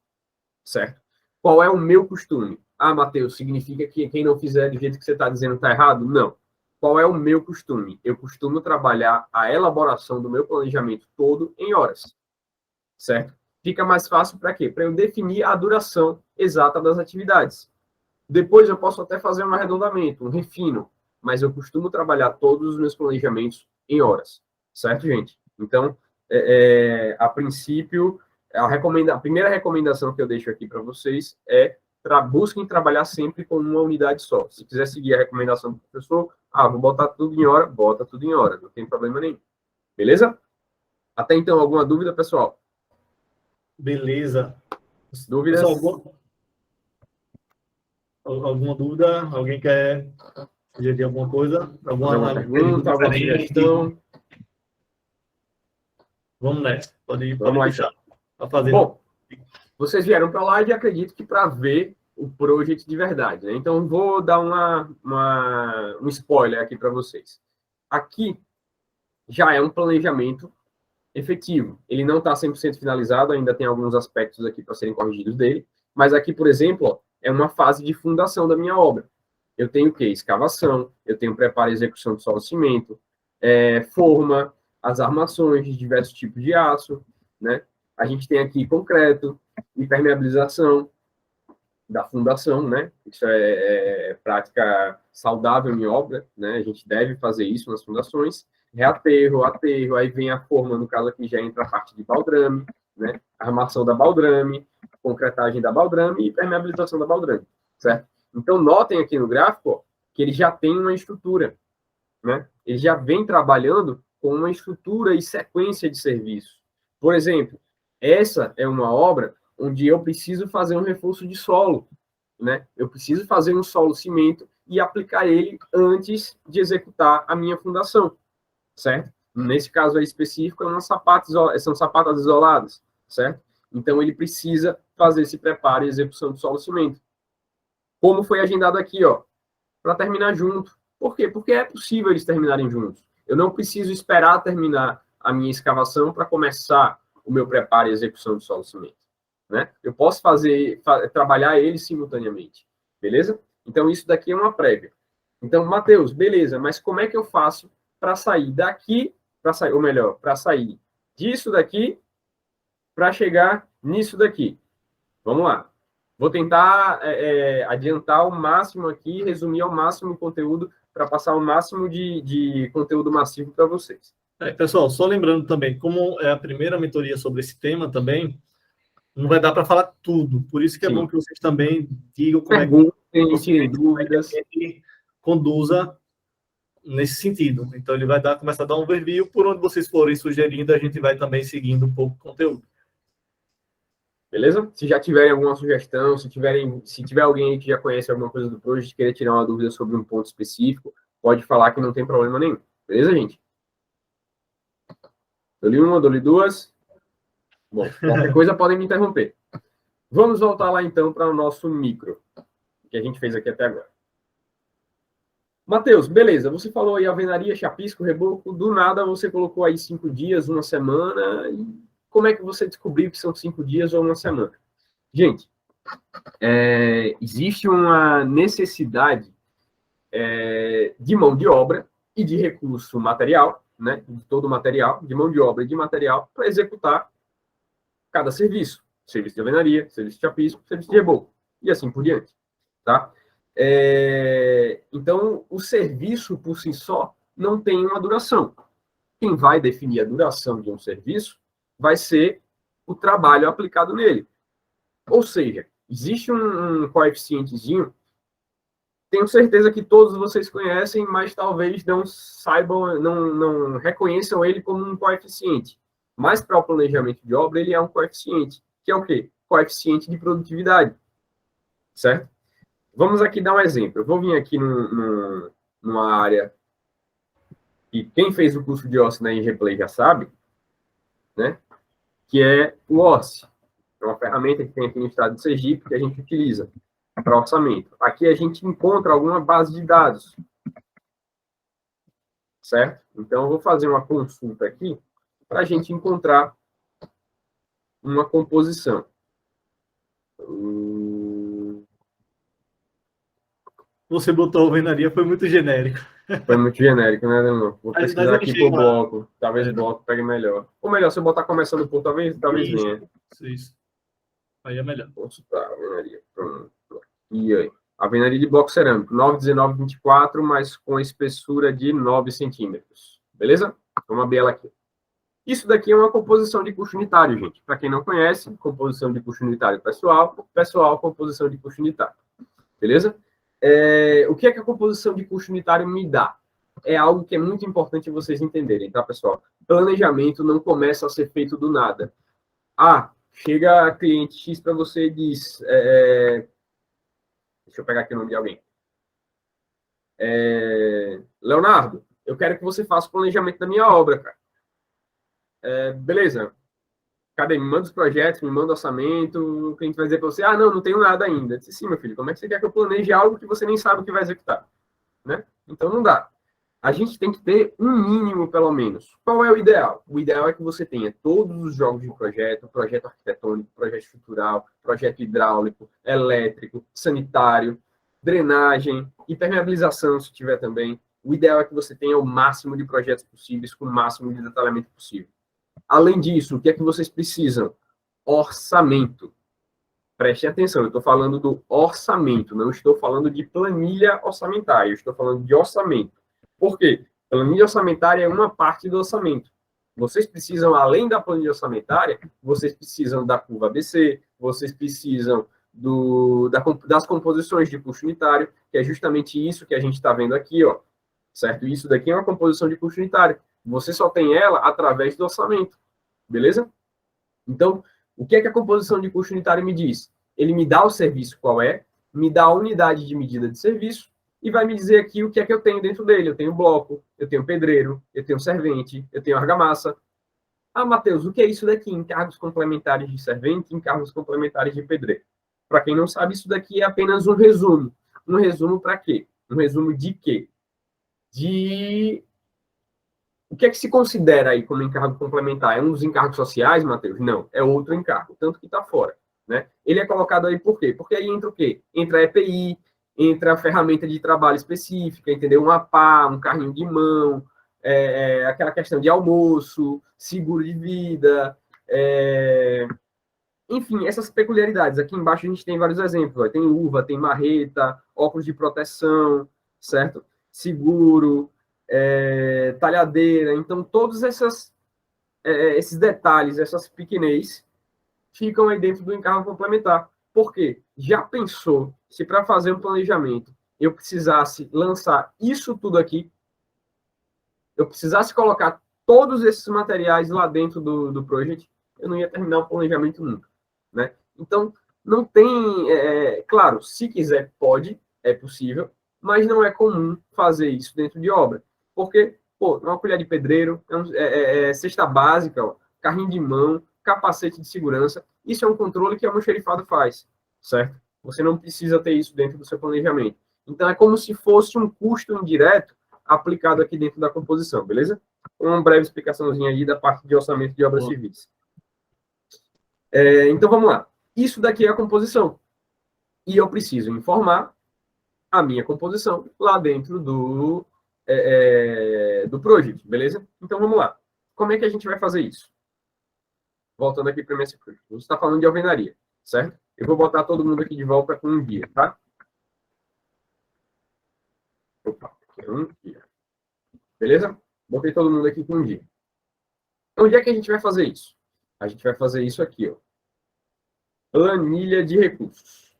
Certo? Qual é o meu costume? Ah, Matheus, significa que quem não fizer do jeito que você está dizendo está errado? Não. Qual é o meu costume? Eu costumo trabalhar a elaboração do meu planejamento todo em horas. Certo? Fica mais fácil para quê? Para eu definir a duração exata das atividades. Depois eu posso até fazer um arredondamento, um refino, mas eu costumo trabalhar todos os meus planejamentos em horas. Certo, gente? Então, a princípio, a primeira recomendação que eu deixo aqui para vocês é busquem trabalhar sempre com uma unidade só. Se quiser seguir a recomendação do professor, vou botar tudo em hora, bota tudo em hora, não tem problema nenhum. Beleza? Até então, alguma dúvida, pessoal? Beleza. Dúvidas? Pessoal, alguma dúvida? Alguém quer sugerir alguma coisa? Alguma pergunta, alguma sugestão? Vamos nessa. Pode ir. Vamos lá, então. Bom, vocês vieram para lá e acredito que para ver o Project de verdade, né? Então, vou dar um spoiler aqui para vocês. Aqui já é um planejamento efetivo. Ele não está 100% finalizado, ainda tem alguns aspectos aqui para serem corrigidos dele, mas aqui, por exemplo, ó, é uma fase de fundação da minha obra. Eu tenho o quê? Escavação, eu tenho preparo e execução do solo cimento, forma, as armações de diversos tipos de aço, né? A gente tem aqui concreto, impermeabilização da fundação, né? Isso é prática saudável em obra, né? A gente deve fazer isso nas fundações. Reaterro, aterro, aí vem a forma, no caso aqui já entra a parte de baldrame, né? Armação da baldrame, concretagem da baldrame e impermeabilização da baldrame, certo? Então, notem aqui no gráfico, ó, que ele já tem uma estrutura, né? Ele já vem trabalhando com uma estrutura e sequência de serviços. Por exemplo, essa é uma obra onde eu preciso fazer um reforço de solo, né? Eu preciso fazer um solo cimento e aplicar ele antes de executar a minha fundação, certo? Nesse caso aí específico, são sapatas isoladas, certo? Então, ele precisa fazer esse preparo e execução do solo cimento. Como foi agendado aqui, ó, para terminar junto. Por quê? Porque é possível eles terminarem juntos. Eu não preciso esperar terminar a minha escavação para começar o meu preparo e execução do solo cimento, né? Eu posso trabalhar eles simultaneamente, beleza? Então, isso daqui é uma prévia. Então, Matheus, beleza, mas como é que eu faço para sair daqui, ou melhor, para sair disso daqui para chegar nisso daqui? Vamos lá. Vou tentar adiantar o máximo aqui, resumir ao máximo o conteúdo, para passar o máximo de conteúdo massivo para vocês. Pessoal, só lembrando também, como é a primeira mentoria sobre esse tema também, não vai dar para falar tudo. Por isso que é bom que vocês também digam como tirem dúvidas, que conduza nesse sentido. Então, ele vai começar a dar um overview, por onde vocês forem sugerindo, a gente vai também seguindo um pouco o conteúdo. Beleza? Se já tiverem alguma sugestão, se tiver alguém aí que já conhece alguma coisa do Project, querer tirar uma dúvida sobre um ponto específico, pode falar que não tem problema nenhum. Beleza, gente? Dou-lhe uma, dou-lhe duas. Bom, qualquer coisa podem me interromper. Vamos voltar lá, então, para o nosso micro, que a gente fez aqui até agora. Matheus, beleza, você falou aí alvenaria, chapisco, reboco, do nada você colocou aí 5 dias, uma semana, e como é que você descobriu que são 5 dias ou uma semana? Gente, existe uma necessidade de mão de obra e de recurso material, né, de todo o material, de mão de obra e de material, para executar cada serviço. Serviço de alvenaria, serviço de chapisco, serviço de reboco, e assim por diante, tá? Então, o serviço por si só não tem uma duração. Quem vai definir a duração de um serviço vai ser o trabalho aplicado nele. Ou seja, existe um coeficientezinho, tenho certeza que todos vocês conhecem, mas talvez não saibam, não reconheçam ele como um coeficiente. Mas para o planejamento de obra, ele é um coeficiente, que é o quê? Coeficiente de produtividade, certo? Vamos aqui dar um exemplo. Eu vou vir aqui numa área que quem fez o curso de OSSE na Engeplay já sabe, né? Que é o OSSE. É uma ferramenta que tem aqui no estado de Sergipe que a gente utiliza para orçamento. Aqui a gente encontra alguma base de dados, certo? Então, eu vou fazer uma consulta aqui para a gente encontrar uma composição. Você botou alvenaria, foi muito genérico. Foi muito genérico, né, Danilo? Vou pesquisar aqui por bloco. Talvez bloco pegue melhor. Ou melhor, se eu botar começando por talvez venha. Isso. Aí é melhor. Consultar a alvenaria. Pronto. E aí? Alvenaria de bloco cerâmico. 9,19,24, mas com espessura de 9 centímetros. Beleza? Vamos abrir ela aqui. Isso daqui é uma composição de custo unitário, gente. Para quem não conhece, composição de custo unitário pessoal, composição de custo unitário. Beleza? O que é que a composição de custo unitário me dá? É algo que é muito importante vocês entenderem, tá, pessoal? Planejamento não começa a ser feito do nada. Chega a cliente X para você e diz... deixa eu pegar aqui o nome de alguém. Leonardo, eu quero que você faça o planejamento da minha obra, cara. Beleza. Cadê? Me manda os projetos, me manda o orçamento, o cliente vai dizer para você, não tenho nada ainda. Eu disse, sim, meu filho, como é que você quer que eu planeje algo que você nem sabe o que vai executar? Né? Então, não dá. a gente tem que ter um mínimo, pelo menos. Qual é o ideal? O ideal é que você tenha todos os jogos de projeto, projeto arquitetônico, projeto estrutural, projeto hidráulico, elétrico, sanitário, drenagem, impermeabilização, se tiver também. O ideal é que você tenha o máximo de projetos possíveis, com o máximo de detalhamento possível. Além disso, o que é que vocês precisam? Orçamento. Preste atenção, eu estou falando do orçamento, não estou falando de planilha orçamentária, eu estou falando de orçamento. Por quê? Planilha orçamentária é uma parte do orçamento. Vocês precisam, além da planilha orçamentária, vocês precisam da curva ABC, vocês precisam das composições de custo unitário, que é justamente isso que a gente está vendo aqui, ó, certo? Isso daqui é uma composição de custo unitário. Você só tem ela através do orçamento, beleza? Então, o que é que a composição de custo unitário me diz? Ele me dá o serviço qual é, me dá a unidade de medida de serviço e vai me dizer aqui o que é que eu tenho dentro dele. Eu tenho bloco, eu tenho pedreiro, eu tenho servente, eu tenho argamassa. Ah, Matheus, o que é isso daqui? Encargos complementares de servente, encargos complementares de pedreiro. Para quem não sabe, isso daqui é apenas um resumo. Um resumo para quê? Um resumo de quê? De... O que é que se considera aí como encargo complementar? É um dos encargos sociais, Matheus? Não, é outro encargo, tanto que está fora. Né? Ele é colocado aí por quê? Porque aí entra o quê? Entra a EPI, entra a ferramenta de trabalho específica, entendeu? Um APA, um carrinho de mão, aquela questão de almoço, seguro de vida, enfim, essas peculiaridades. Aqui embaixo a gente tem vários exemplos. Ó. Tem luva, tem marreta, óculos de proteção, certo? Seguro, talhadeira. Então, todos esses detalhes, essas pequenez, ficam aí dentro do encargo complementar. Por quê? Já pensou se para fazer um planejamento eu precisasse lançar isso tudo aqui? Eu precisasse colocar todos esses materiais lá dentro do project? Eu não ia terminar o planejamento nunca. Né? Então, não tem... claro, se quiser, pode, é possível, mas não é comum fazer isso dentro de obra. Porque, uma colher de pedreiro, cesta básica, ó, carrinho de mão, capacete de segurança, isso é um controle que a almoxerifado faz, certo? Você não precisa ter isso dentro do seu planejamento. Então, é como se fosse um custo indireto aplicado aqui dentro da composição, beleza? Uma breve explicaçãozinha aí da parte de orçamento de obras civis. Então, vamos lá. Isso daqui é a composição. E eu preciso informar a minha composição lá dentro do project, beleza? Então, vamos lá. Como é que a gente vai fazer isso? Voltando aqui para o MS Project. Você está falando de alvenaria, certo? Eu vou botar todo mundo aqui de volta com um guia, tá? Opa, um guia. Beleza? Botei todo mundo aqui com um guia. Onde é que a gente vai fazer isso? A gente vai fazer isso aqui, ó. Planilha de recursos.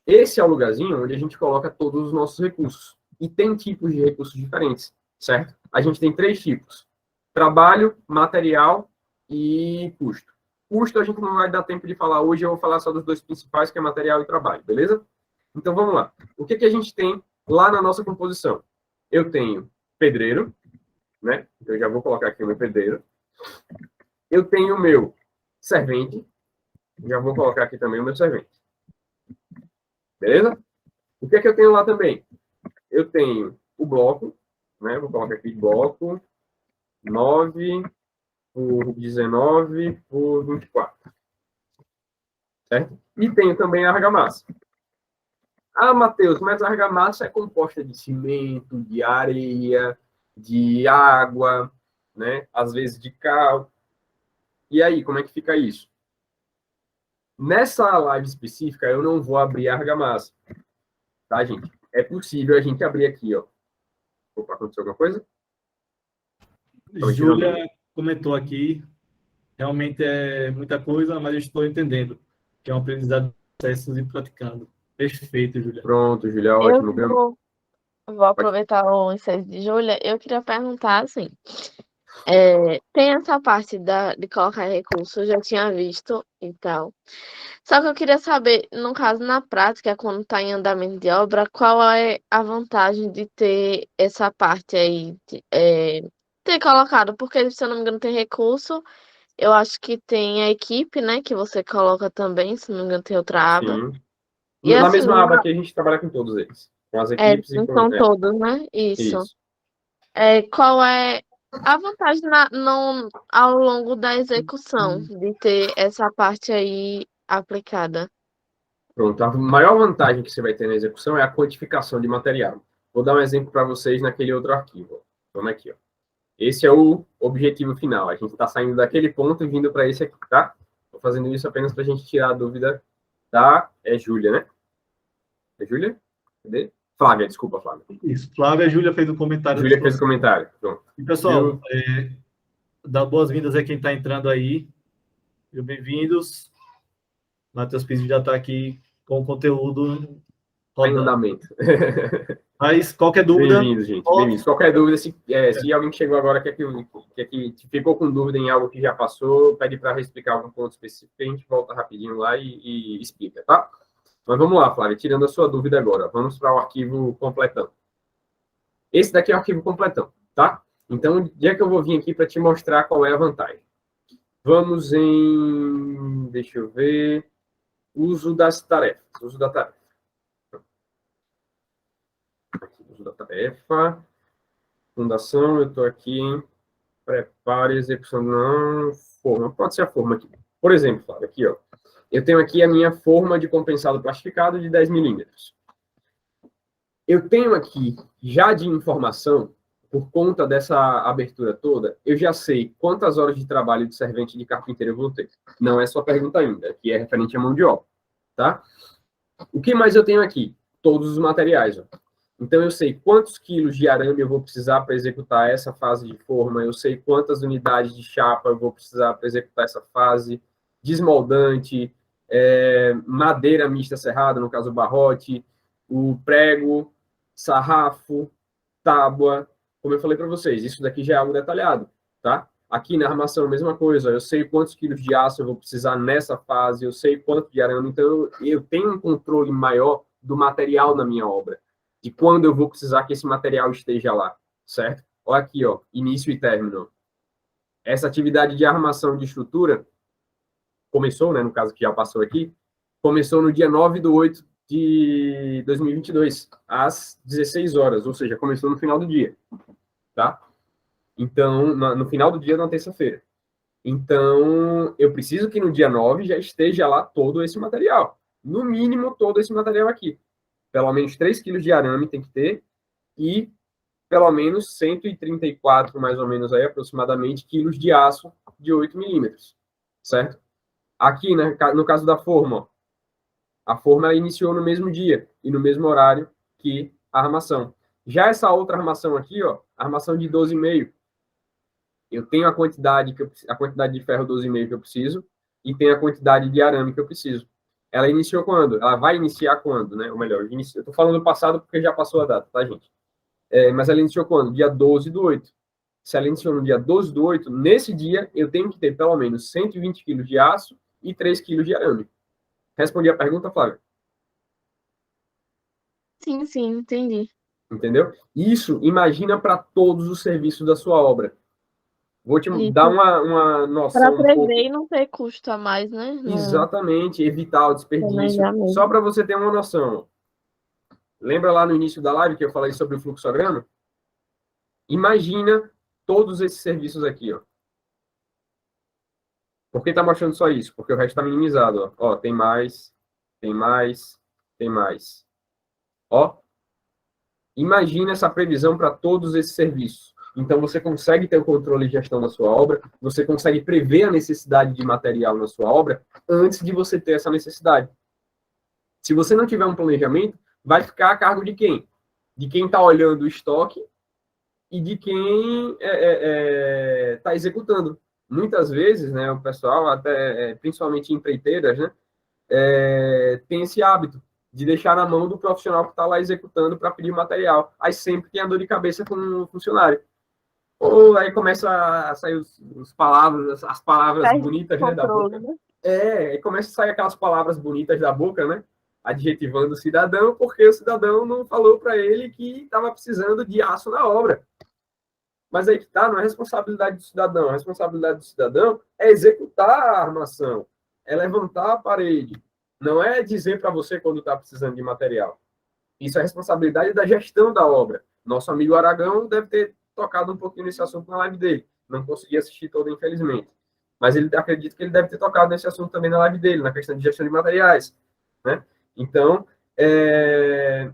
Esse é o lugarzinho onde a gente coloca todos os nossos recursos. E tem tipos de recursos diferentes, certo? A gente tem 3 tipos. Trabalho, material e custo. Custo a gente não vai dar tempo de falar hoje, eu vou falar só dos 2 principais, que é material e trabalho, beleza? Então, vamos lá. O que a gente tem lá na nossa composição? Eu tenho pedreiro, né? Eu já vou colocar aqui o meu pedreiro. Eu tenho o meu servente. Já vou colocar aqui também o meu servente. Beleza? O que é que eu tenho lá também? Eu tenho o bloco, né? Vou colocar aqui bloco 9 por 19 por 24. Certo? E tenho também a argamassa. Ah, Matheus, mas a argamassa é composta de cimento, de areia, de água, né? Às vezes de cal. E aí, como é que fica isso? Nessa live específica, eu não vou abrir a argamassa. Tá, gente? É possível a gente abrir aqui, ó. Opa, aconteceu alguma coisa? Júlia comentou aqui. Realmente é muita coisa, mas eu estou entendendo. Que é um aprendizado de processos e praticando. Perfeito, Júlia. Pronto, Júlia, ótimo. Vou aproveitar o ensejo de Júlia. Eu queria perguntar, assim, tem essa parte de colocar recursos, eu já tinha visto e tal. Só que eu queria saber, no caso, na prática, quando está em andamento de obra, qual é a vantagem de ter essa parte aí, ter colocado? Porque, se eu não me engano, tem recurso, eu acho que tem a equipe, né, que você coloca também, se não me engano, tem outra aba. Sim. E Na assim, mesma aba aqui, a gente trabalha com todos eles. Com as equipes e com... são todos, né? Isso. qual é a vantagem ao longo da execução de ter essa parte aí aplicada? Pronto, a maior vantagem que você vai ter na execução é a quantificação de material. Vou dar um exemplo para vocês naquele outro arquivo. Vamos aqui, ó. Esse é o objetivo final. A gente está saindo daquele ponto e vindo para esse aqui, tá? Estou fazendo isso apenas para a gente tirar a dúvida da Júlia, né? É Júlia? Cadê? Flávia, desculpa, Flávia. Isso. Flávia, a Júlia fez um comentário. Júlia fez o comentário. Pronto. E, pessoal, dá boas-vindas a quem está entrando aí. Bem-vindos. Matheus Pizzi já está aqui com o conteúdo rodando. Em andamento. Mas qualquer dúvida... Bem-vindos, gente. Bem-vindos. Qualquer dúvida, se alguém que chegou agora que ficou com dúvida em algo que já passou, pede para explicar algum ponto específico, a gente volta rapidinho lá e explica, tá? Mas vamos lá, Flávia, tirando a sua dúvida agora. Vamos para o arquivo completão. Esse daqui é o arquivo completão, tá? Então, onde é que eu vou vir aqui para te mostrar qual é a vantagem? Vamos em... Deixa eu ver... Uso das tarefas. Uso da tarefa. Aqui, uso da tarefa. Fundação, eu estou aqui em prepare, execução, não, forma. Pode ser a forma aqui. Por exemplo, Flávio, aqui, ó. Eu tenho aqui a minha forma de compensado plastificado de 10 milímetros. Eu tenho aqui, já de informação, por conta dessa abertura toda, eu já sei quantas horas de trabalho de servente de carpinteiro eu vou ter. Não é só pergunta ainda, que é referente à mão de obra, tá? O que mais eu tenho aqui? Todos os materiais, ó. Então, eu sei quantos quilos de arame eu vou precisar para executar essa fase de forma, eu sei quantas unidades de chapa eu vou precisar para executar essa fase, desmoldante, madeira mista serrada, no caso, barrote, o prego, sarrafo, tábua. Como eu falei para vocês, isso daqui já é algo detalhado, tá? Aqui na armação, a mesma coisa. Eu sei quantos quilos de aço eu vou precisar nessa fase, eu sei quanto de arame. Então, eu tenho um controle maior do material na minha obra, de quando eu vou precisar que esse material esteja lá, certo? Olha aqui, ó, início e término. Essa atividade de armação de estrutura começou, né, no caso que já passou aqui, começou no dia 9/8 de 2022, às 16 horas, ou seja, começou no final do dia, tá? Então, no final do dia, na terça-feira. Então, eu preciso que no dia 9 já esteja lá todo esse material. No mínimo, todo esse material aqui. Pelo menos 3 quilos de arame tem que ter e pelo menos 134, mais ou menos aí, aproximadamente, quilos de aço de 8 milímetros, certo? Aqui, né, no caso da forma, ó, a forma ela iniciou no mesmo dia e no mesmo horário que a armação. Já essa outra armação aqui, ó, armação de 12,5, eu tenho a quantidade de ferro 12,5 que eu preciso e tenho a quantidade de arame que eu preciso. Ela iniciou quando? Ela vai iniciar quando, né? Ou melhor, eu estou falando do passado porque já passou a data, tá, gente? Mas ela iniciou quando? Dia 12/8. Se ela iniciou no dia 12/8, nesse dia eu tenho que ter pelo menos 120 quilos de aço e 3 quilos de arame. Respondi a pergunta, Flávia? Sim, entendi. Entendeu? Isso, imagina para todos os serviços da sua obra. Vou te dar uma noção. Para prever e não ter custo a mais, né? Exatamente, evitar o desperdício. Só para você ter uma noção. Lembra lá no início da live que eu falei sobre o fluxograma? Imagina todos esses serviços aqui, ó. Por que está mostrando só isso? Porque o resto está minimizado, ó. Ó, tem mais, tem mais, tem mais. Ó. Imagina essa previsão para todos esses serviços. Então, você consegue ter o controle de gestão da sua obra, você consegue prever a necessidade de material na sua obra antes de você ter essa necessidade. Se você não tiver um planejamento, vai ficar a cargo de quem? De quem está olhando o estoque e de quem está executando. Muitas vezes, né, o pessoal, até principalmente empreiteiras, né, tem esse hábito de deixar na mão do profissional que está lá executando para pedir material. Aí sempre tem a dor de cabeça com o funcionário. Ou aí começa a sair as palavras bonitas, né, da boca. Aí começa a sair aquelas palavras bonitas da boca, né, adjetivando o cidadão, porque o cidadão não falou para ele que estava precisando de aço na obra. Mas aí que está, não é responsabilidade do cidadão. A responsabilidade do cidadão é executar a armação, é levantar a parede. Não é dizer para você quando está precisando de material. Isso é responsabilidade da gestão da obra. Nosso amigo Aragão deve ter tocado um pouquinho nesse assunto na live dele. Não consegui assistir toda, infelizmente. Mas ele acredito que ele deve ter tocado nesse assunto também na live dele, na questão de gestão de materiais, né? Então, é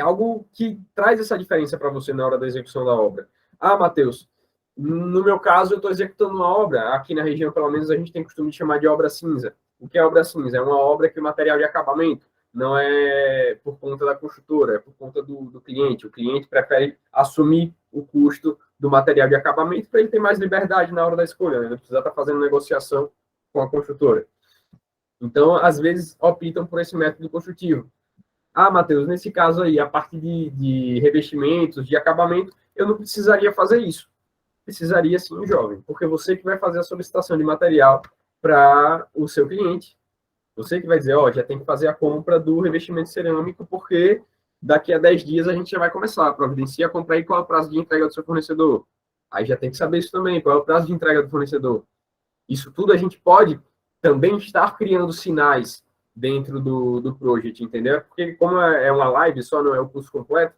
algo que traz essa diferença para você na hora da execução da obra. Ah, Matheus, no meu caso, eu estou executando uma obra, aqui na região, pelo menos, a gente tem costume de chamar de obra cinza. O que é obra cinza? É uma obra que o material de acabamento não é por conta da construtora, é por conta do cliente. O cliente prefere assumir o custo do material de acabamento para ele ter mais liberdade na hora da escolha, né? Não precisa estar fazendo negociação com a construtora. Então, às vezes, optam por esse método construtivo. Ah, Matheus, nesse caso aí, a parte de revestimentos, de acabamento, eu não precisaria fazer isso. Precisaria sim, jovem, porque você que vai fazer a solicitação de material para o seu cliente. Você que vai dizer, ó, já tem que fazer a compra do revestimento cerâmico, porque daqui a 10 dias a gente já vai começar. Providencia a compra aí, qual é o prazo de entrega do seu fornecedor. Aí já tem que saber isso também, qual é o prazo de entrega do fornecedor. Isso tudo a gente pode também estar criando sinais dentro do project, entendeu? Porque como é uma live só, não é o curso completo,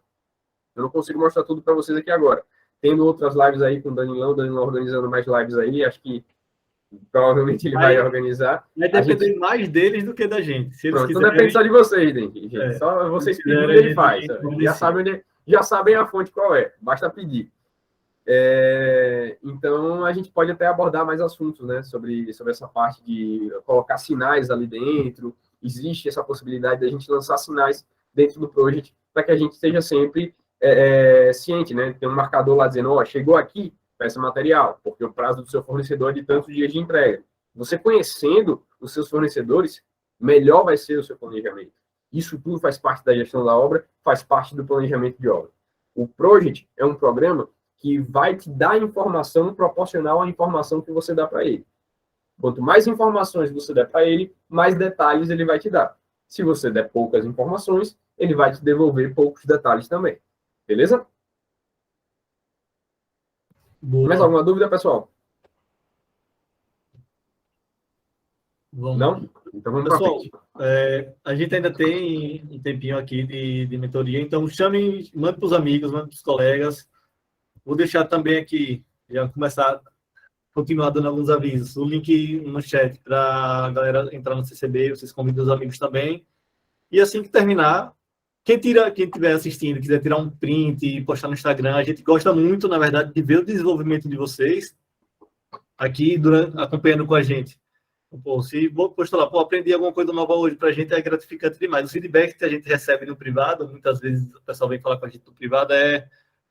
eu não consigo mostrar tudo para vocês aqui agora. Tendo outras lives aí com o Danilão organizando mais lives aí, acho que provavelmente ele vai organizar. Vai depender mais deles do que da gente. Se eles Pronto, quiserem... então depende só de vocês, gente. Só vocês pedirem, ele faz. Já sabem a fonte qual é, basta pedir. Então, a gente pode até abordar mais assuntos, né, sobre essa parte de colocar sinais ali dentro. Existe essa possibilidade de a gente lançar sinais dentro do project para que a gente esteja sempre ciente, né? Tem um marcador lá dizendo, ó, chegou aqui, peça material, porque o prazo do seu fornecedor é de tantos dias de entrega. Você conhecendo os seus fornecedores, melhor vai ser o seu planejamento. Isso tudo faz parte da gestão da obra, faz parte do planejamento de obra. O project é um programa que vai te dar informação proporcional à informação que você dá para ele. Quanto mais informações você der para ele, mais detalhes ele vai te dar. Se você der poucas informações, ele vai te devolver poucos detalhes também. Beleza? Boa. Mais alguma dúvida, pessoal? Vamos. Não? Então vamos para frente. A gente ainda tem um tempinho aqui de mentoria, então mande para os amigos, mande para os colegas. Vou deixar também aqui, já continuar dando alguns avisos. O link no chat para a galera entrar no CCB, vocês convidam os amigos também. E assim que terminar, quem estiver assistindo, quiser tirar um print e postar no Instagram, a gente gosta muito, na verdade, de ver o desenvolvimento de vocês aqui, acompanhando com a gente. Pô, se postar lá, aprendi alguma coisa nova hoje, para a gente é gratificante demais. O feedback que a gente recebe no privado, muitas vezes o pessoal vem falar com a gente no privado,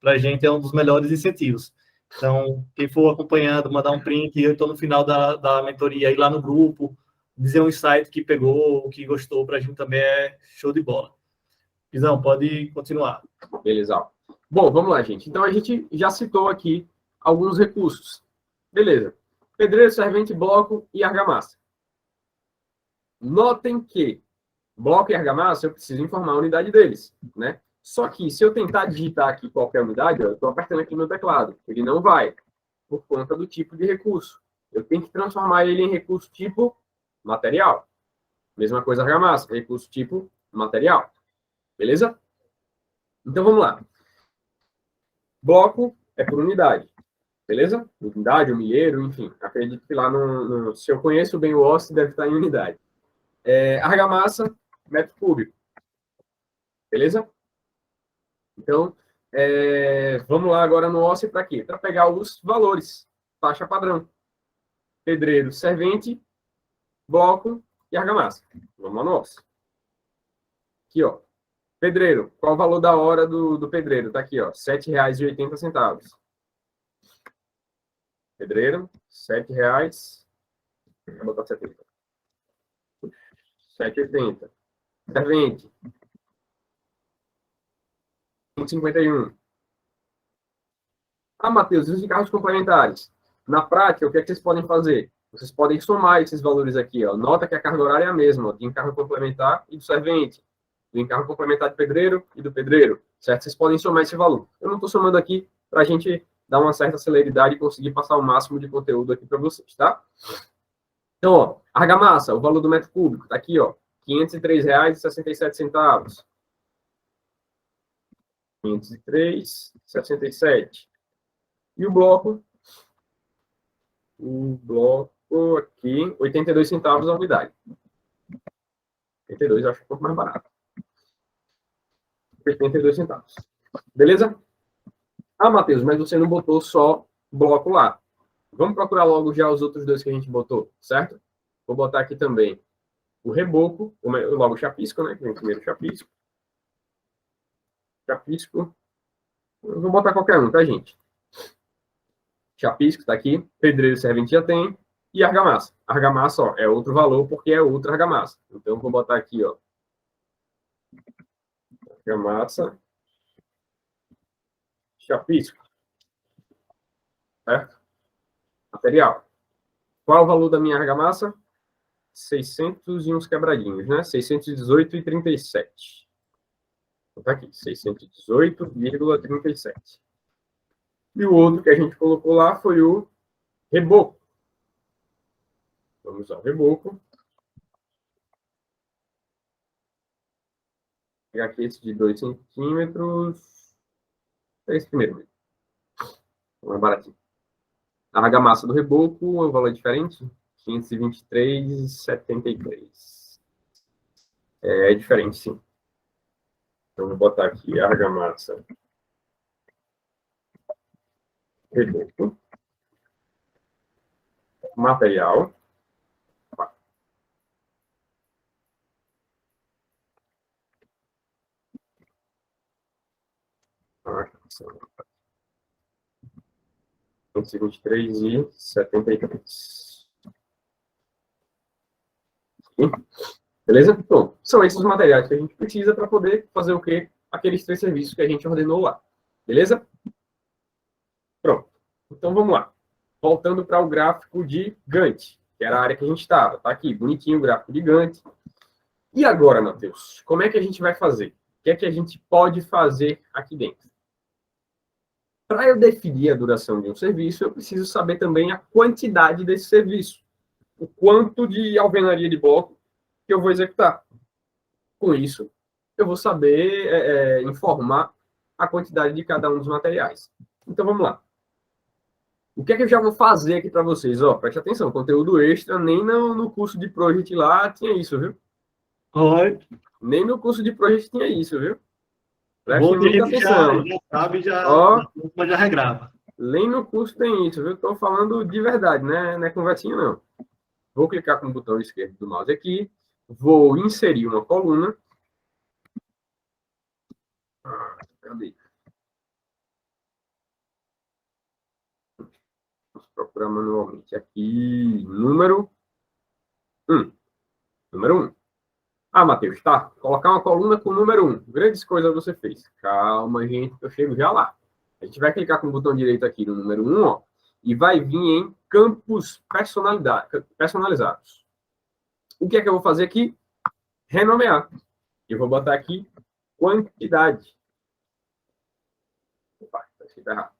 para a gente é um dos melhores incentivos. Então, quem for acompanhando, mandar um print, eu estou no final da mentoria, ir lá no grupo, dizer um insight que pegou, que gostou, para a gente também é show de bola. Pizão, pode continuar. Beleza. Bom, vamos lá, gente. Então, a gente já citou aqui alguns recursos. Beleza. Pedreiro, servente, bloco e argamassa. Notem que bloco e argamassa, eu preciso informar a unidade deles, né? Só que, se eu tentar digitar aqui qualquer unidade, eu estou apertando aqui no teclado. Ele não vai, por conta do tipo de recurso. Eu tenho que transformar ele em recurso tipo material. Mesma coisa argamassa, recurso tipo material. Beleza? Então, vamos lá. Bloco é por unidade. Beleza? Unidade, o milheiro, enfim. Acredito que lá se eu conheço bem o OSS, deve estar em unidade. Argamassa, metro cúbico. Beleza? Então, vamos lá agora no OSS para quê? Para pegar os valores. Taxa padrão. Pedreiro, servente, bloco e argamassa. Vamos lá no OSS. Aqui, ó. Pedreiro. Qual o valor da hora do pedreiro? Está aqui, ó. R$ 7,80. Pedreiro, R$ 7,00. Vou botar 70. R$ 7,80. Servente. R$ 51. Ah, Matheus, e os encargos complementares? Na prática, o que é que vocês podem fazer? Vocês podem somar esses valores aqui, ó. Nota que a carga horária é a mesma, ó, de encargo complementar e do servente, do encargo complementar do pedreiro e do pedreiro, certo? Vocês podem somar esse valor. Eu não estou somando aqui para a gente dar uma certa celeridade e conseguir passar o máximo de conteúdo aqui para vocês, tá? Então, ó, argamassa, o valor do metro cúbico, tá aqui, ó, R$ 503,67. 503,67. E o bloco aqui, 82 centavos a unidade. 82 eu acho um pouco mais barato. 82 centavos. Beleza? Ah, Matheus, mas você não botou só bloco lá. Vamos procurar logo já os outros dois que a gente botou, certo? Vou botar aqui também o reboco, logo o chapisco, né? Que vem primeiro o chapisco. Chapisco. Eu vou botar qualquer um, tá, gente? Chapisco tá aqui. Pedreiro servente já tem. E argamassa. Argamassa, ó, é outro valor porque é outra argamassa. Então, eu vou botar aqui, ó. Argamassa. Chapisco. Certo? Material. Qual o valor da minha argamassa? 600 e uns quebradinhos, né? 618,37. Tá aqui, 618,37. E o outro que a gente colocou lá foi o reboco. Vamos usar o reboco. Vou pegar aqui esse de 2 centímetros. Esse primeiro mesmo. Mais baratinho. A argamassa do reboco, o valor é diferente. 523,73. É diferente, sim. Então, vou botar aqui a argamassa. Reboco. Material. São 523,73. Beleza? Bom, são esses os materiais que a gente precisa para poder fazer o quê? Aqueles 3 serviços que a gente ordenou lá. Beleza? Pronto. Então, vamos lá. Voltando para o gráfico de Gantt, que era a área que a gente estava. Tá aqui, bonitinho o gráfico de Gantt. E agora, Matheus, como é que a gente vai fazer? O que é que a gente pode fazer aqui dentro? Para eu definir a duração de um serviço, eu preciso saber também a quantidade desse serviço. O quanto de alvenaria de bloco que eu vou executar. Com isso, eu vou saber informar a quantidade de cada um dos materiais. Então, vamos lá. O que é que eu já vou fazer aqui para vocês? Ó, preste atenção, conteúdo extra, nem no curso de Project lá tinha isso, viu? Oi. Nem no curso de Project tinha isso, viu? Prestem muita atenção. Já sabe, já regrava. Nem no curso tem isso, viu? Estou falando de verdade, né? Não é conversinha, não. Vou clicar com o botão esquerdo do mouse aqui. Vou inserir uma coluna. Cadê? Vamos procurar manualmente aqui. Número 1. Número 1. Ah, Matheus, tá. Colocar uma coluna com o número 1. Grandes coisas você fez. Calma, gente, que eu chego já lá. A gente vai clicar com o botão direito aqui no número 1, ó, e vai vir em campos personalizados. O que é que eu vou fazer aqui? Renomear. Eu vou botar aqui quantidade. Opa, tá escrito errado.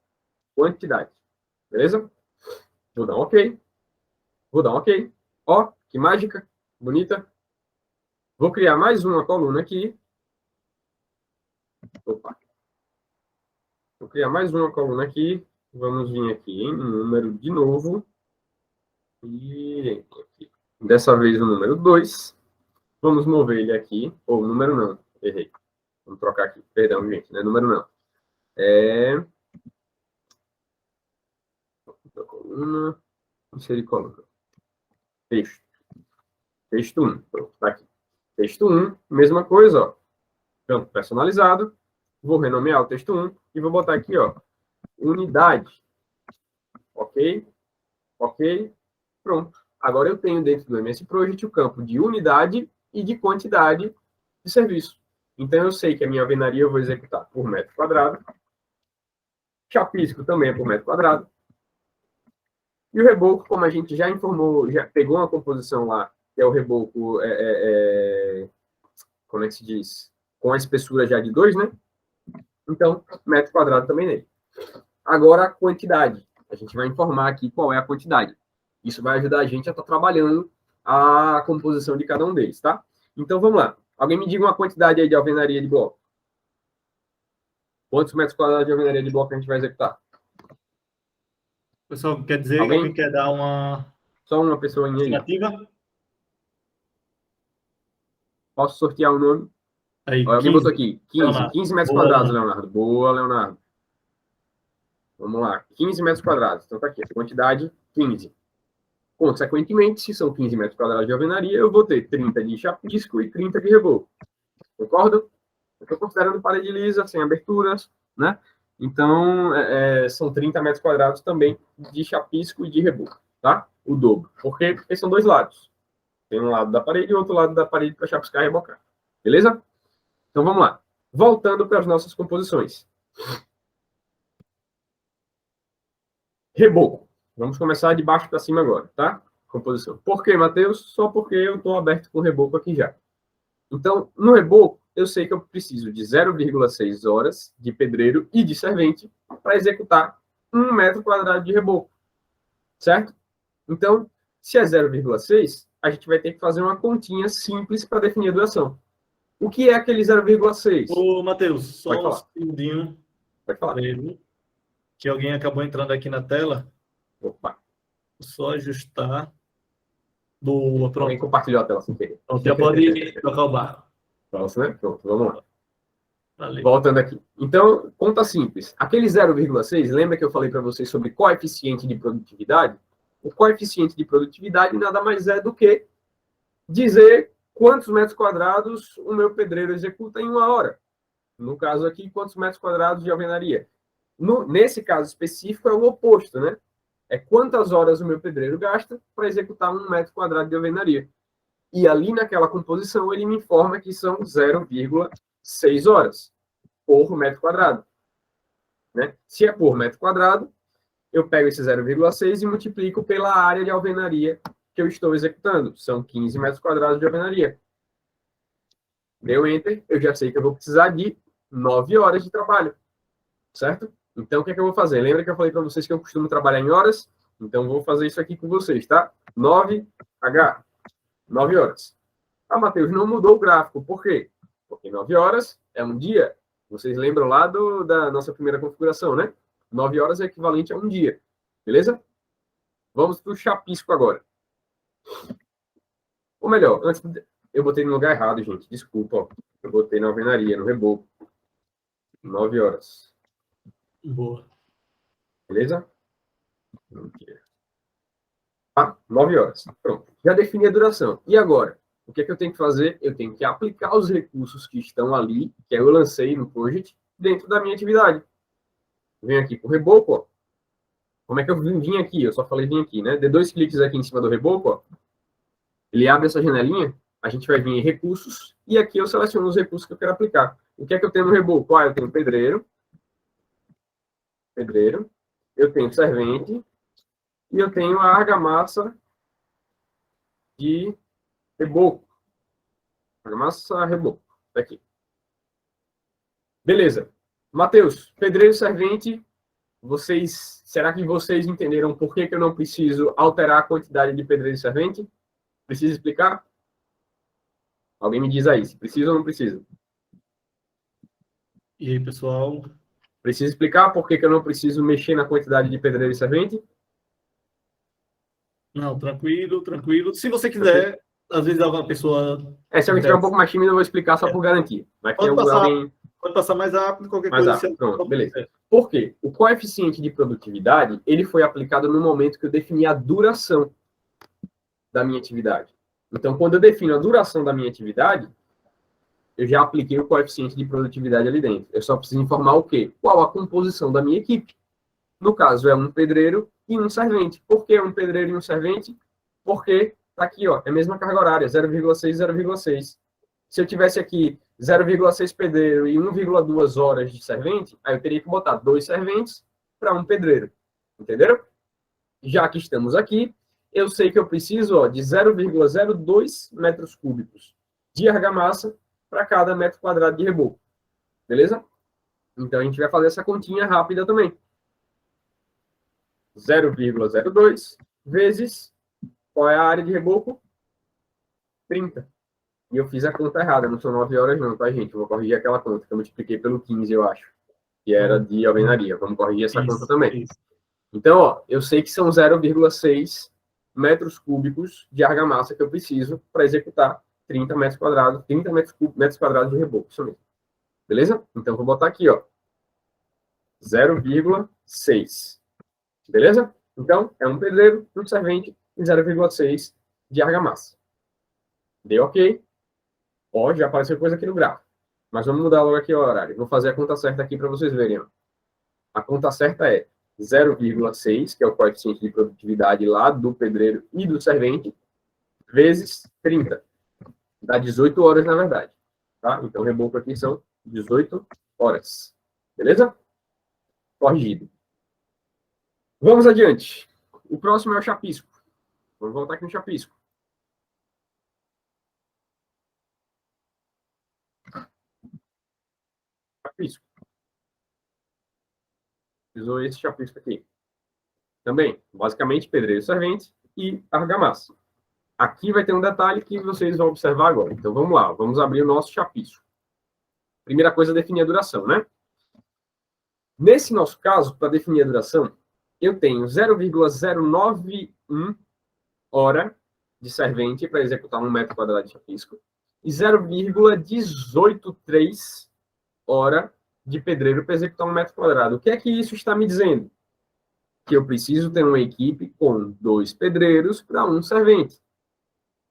Quantidade. Beleza? Vou dar um OK. Vou dar um OK. Ó, que mágica. Bonita. Vou criar mais uma coluna aqui. Opa. Vou criar mais uma coluna aqui. Vamos vir aqui em número de novo. E aqui. Dessa vez o número 2. Vamos mover ele aqui. Ou número não. Errei. Vamos trocar aqui. Perdão, gente. Não é número não. Coluna. Inserir coluna. Texto. Texto 1. Pronto, tá aqui. Texto 1, mesma coisa, ó. Campo personalizado. Vou renomear o texto 1 e vou botar aqui, ó, unidade. Ok? Ok? Pronto. Agora eu tenho dentro do MS Project o campo de unidade e de quantidade de serviço. Então eu sei que a minha alvenaria eu vou executar por metro quadrado. Chapisco também é por metro quadrado. E o reboco, como a gente já informou, já pegou uma composição lá, que é o reboco, como é que se diz? Com a espessura já de 2, né? Então, metro quadrado também nele. Agora, a quantidade. A gente vai informar aqui qual é a quantidade. Isso vai ajudar a gente a estar trabalhando a composição de cada um deles, tá? Então, vamos lá. Alguém me diga uma quantidade aí de alvenaria de bloco. Quantos metros quadrados de alvenaria de bloco a gente vai executar? Pessoal, quer dizer, Alguém? alguém quer dar uma Só uma pessoa aí. estimativa? Posso sortear o nome? Aí, Alguém 15. botou aqui. 15. Leonardo. 15 metros Boa, quadrados, Leonardo. Leonardo. Boa, Leonardo. Vamos lá. 15 metros quadrados. Então tá aqui. Quantidade 15. Consequentemente, se são 15 metros quadrados de alvenaria, eu vou ter 30 de chapisco e 30 de reboco. Concordo? Eu estou considerando parede lisa, sem aberturas, né? Então, são 30 metros quadrados também de chapisco e de reboco, tá? O dobro. Por quê? Porque são dois lados. Tem um lado da parede e outro lado da parede para chapiscar e rebocar. Beleza? Então, vamos lá. Voltando para as nossas composições. Reboco. Vamos começar de baixo para cima agora, tá? Composição. Por quê, Matheus? Só porque eu estou aberto com o reboco aqui já. Então, no reboco, eu sei que eu preciso de 0,6 horas de pedreiro e de servente para executar 1 metro quadrado de reboco. Certo? Então, se é 0,6, a gente vai ter que fazer uma continha simples para definir a duração. O que é aquele 0,6? Ô, Matheus, só Pode um falar. segundinho. Pode falar. Que alguém acabou entrando aqui na tela. Opa. Só ajustar. Boa, Alguém pronto. compartilhou a tela sem querer. Pronto, já pode tocar o barco. Pronto, né? Pronto, vamos lá. Valeu. Voltando aqui. Então, conta simples. Aquele 0,6, lembra que eu falei para vocês sobre coeficiente de produtividade? O coeficiente de produtividade nada mais é do que dizer quantos metros quadrados o meu pedreiro executa em 1 hora. No caso aqui, quantos metros quadrados de alvenaria. Nesse caso específico, é o oposto, né? É quantas horas o meu pedreiro gasta para executar 1 metro quadrado de alvenaria. E ali naquela composição, ele me informa que são 0,6 horas por metro quadrado. Né? Se é por metro quadrado, eu pego esse 0,6 e multiplico pela área de alvenaria que eu estou executando. São 15 metros quadrados de alvenaria. Deu Enter, eu já sei que eu vou precisar de 9 horas de trabalho. Certo? Então, o que é que eu vou fazer? Lembra que eu falei para vocês que eu costumo trabalhar em horas? Então, vou fazer isso aqui com vocês, tá? 9H. 9 horas. Ah, Matheus, não mudou o gráfico. Por quê? Porque 9 horas é um dia. Vocês lembram lá da nossa primeira configuração, né? 9 horas é equivalente a um dia. Beleza? Vamos para o chapisco agora. Ou melhor, eu botei no lugar errado, gente. Desculpa, ó. Eu botei na alvenaria, no reboco. 9 horas. Boa. Beleza? Tá? 9 horas. Pronto. Já defini a duração. E agora? O que é que eu tenho que fazer? Eu tenho que aplicar os recursos que estão ali, que eu lancei no project, dentro da minha atividade. Venho aqui para o reboco, ó. Como é que eu vim aqui? Eu só falei vim aqui, né? Dê 2 cliques aqui em cima do reboco, ó. Ele abre essa janelinha, a gente vai vir em recursos, e aqui eu seleciono os recursos que eu quero aplicar. O que é que eu tenho no reboco? Ah, eu tenho pedreiro, eu tenho servente, e eu tenho a argamassa de reboco. Argamassa reboco. Tá aqui. Beleza. Matheus, pedreiro e servente, será que vocês entenderam por que eu não preciso alterar a quantidade de pedreiro e servente? Precisa explicar? Alguém me diz aí, se precisa ou não precisa. E aí, pessoal? Precisa explicar por que eu não preciso mexer na quantidade de pedreiro e servente? Não, tranquilo, tranquilo. Se você quiser, às vezes alguma pessoa... Se alguém estiver um pouco mais tímido, eu vou explicar só por garantia. Vai ter alguém... Pode passar mais rápido, qualquer mais coisa. rápido. Pronto, beleza. Por quê? O coeficiente de produtividade, ele foi aplicado no momento que eu defini a duração da minha atividade. Então, quando eu defino a duração da minha atividade, eu já apliquei o coeficiente de produtividade ali dentro. Eu só preciso informar o quê? Qual a composição da minha equipe. No caso, é um pedreiro e um servente. Por que um pedreiro e um servente? Porque tá aqui, ó, é a mesma carga horária, 0,6, 0,6. Se eu tivesse aqui 0,6 pedreiro e 1,2 horas de servente, aí eu teria que botar 2 serventes para um pedreiro. Entenderam? Já que estamos aqui, eu sei que eu preciso, ó, de 0,02 metros cúbicos de argamassa para cada metro quadrado de reboco. Beleza? Então, a gente vai fazer essa continha rápida também. 0,02 vezes, qual é a área de reboco? 30. E eu fiz a conta errada, não são 9 horas não, tá, gente? Eu vou corrigir aquela conta que eu multipliquei pelo 15, eu acho. que era de alvenaria. Vamos corrigir essa conta também. Isso. Então, ó, eu sei que são 0,6 metros cúbicos de argamassa que eu preciso para executar 30 metros quadrados, 30 metros quadrados de reboco, isso mesmo. Beleza? Então, vou botar aqui, ó, 0,6. Beleza? Então, é um pedreiro, um servente e 0,6 de argamassa. Deu ok? Ó, já apareceu coisa aqui no gráfico. Mas vamos mudar logo aqui o horário. Vou fazer a conta certa aqui para vocês verem. Ó. A conta certa é 0,6, que é o coeficiente de produtividade lá do pedreiro e do servente, vezes 30. Dá 18 horas, na verdade. Tá? Então, o reboco aqui são 18 horas. Beleza? Corrigido. Vamos adiante. O próximo é o chapisco. Vamos voltar aqui no chapisco. Chapisco. Usou esse chapisco aqui. Também, basicamente, pedreiro servente e argamassa. Aqui vai ter um detalhe que vocês vão observar agora. Então, vamos lá. Vamos abrir o nosso chapisco. Primeira coisa, definir a duração, né? Nesse nosso caso, para definir a duração, eu tenho 0,091 hora de servente para executar 1 metro quadrado de chapisco e 0,183 hora de pedreiro para executar 1 metro quadrado. O que é que isso está me dizendo? Que eu preciso ter uma equipe com 2 pedreiros para 1 servente.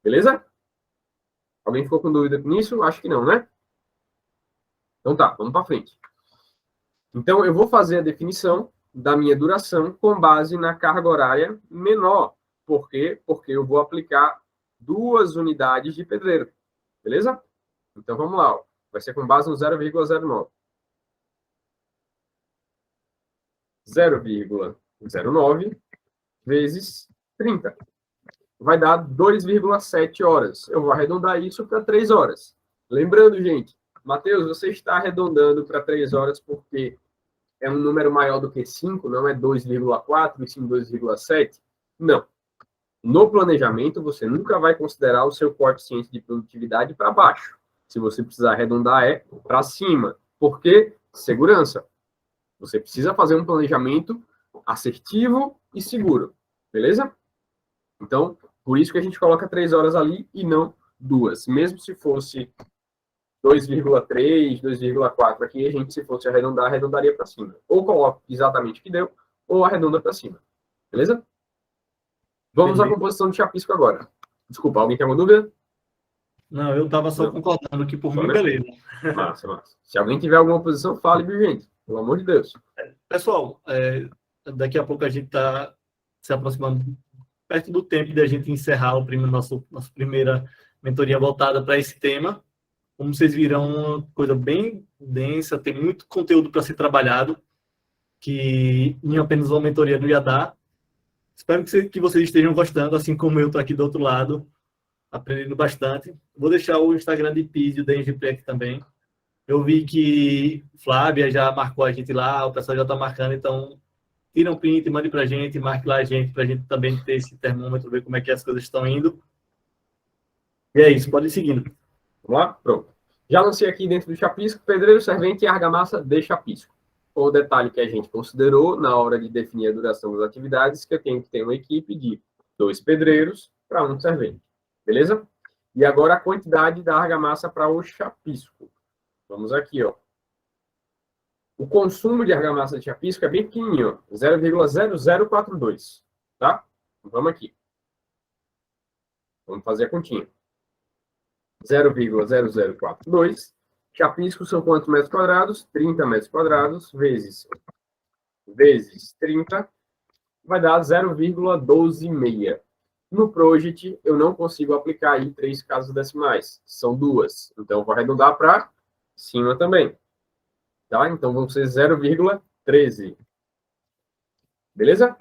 Beleza? Alguém ficou com dúvida nisso? Acho que não, né? Então tá, vamos para frente. Então, eu vou fazer a definição da minha duração com base na carga horária menor. Por quê? Porque eu vou aplicar 2 unidades de pedreiro. Beleza? Então, vamos lá. Ó. Vai ser com base no 0,09. 0,09 vezes 30. Vai dar 2,7 horas. Eu vou arredondar isso para 3 horas. Lembrando, gente, Matheus, você está arredondando para 3 horas porque é um número maior do que 5, não é 2,4 e sim 2,7? Não. No planejamento, você nunca vai considerar o seu coeficiente de produtividade para baixo. Se você precisar arredondar, é para cima. Por quê? Segurança. Você precisa fazer um planejamento assertivo e seguro. Beleza? Então, por isso que a gente coloca 3 horas ali e não 2. Mesmo se fosse 2,3, 2,4 aqui, a gente, se fosse arredondar, arredondaria para cima. Ou coloca exatamente o que deu, ou arredonda para cima. Beleza? Vamos à composição do chapisco agora. Desculpa, alguém tem alguma dúvida? Não, eu estava só concordando que por mim, né? beleza. Massa, massa. Se alguém tiver alguma oposição, fale, viu, gente? Pelo amor de Deus. Pessoal, daqui a pouco a gente está se aproximando perto do tempo de a gente encerrar nossa primeira mentoria voltada para esse tema. Como vocês viram, uma coisa bem densa, tem muito conteúdo para ser trabalhado, que em apenas uma mentoria não ia dar. Espero que vocês estejam gostando, assim como eu estou aqui do outro lado, aprendendo bastante. Vou deixar o Instagram de Pizio da Engie aqui também. Eu vi que Flávia já marcou a gente lá, o pessoal já está marcando, então tira um print, mande para a gente, marque lá a gente, para a gente também ter esse termômetro, ver como é que as coisas estão indo. E é isso, pode ir seguindo. Vamos lá? Pronto. Já lancei aqui dentro do chapisco, pedreiro, servente e argamassa de chapisco. O detalhe que a gente considerou na hora de definir a duração das atividades, que eu tenho que ter uma equipe de 2 pedreiros para 1 servente. Beleza? E agora a quantidade da argamassa para o chapisco. Vamos aqui, ó. O consumo de argamassa de chapisco é bem pequenininho, 0,0042, tá? Vamos aqui. Vamos fazer a continha. 0,0042. Chapisco são quantos metros quadrados? 30 metros quadrados vezes 30 vai dar 0,126. No Project, eu não consigo aplicar aí 3 casas decimais. São 2. Então, eu vou arredondar para cima também. Tá? Então, vão ser 0,13. Beleza?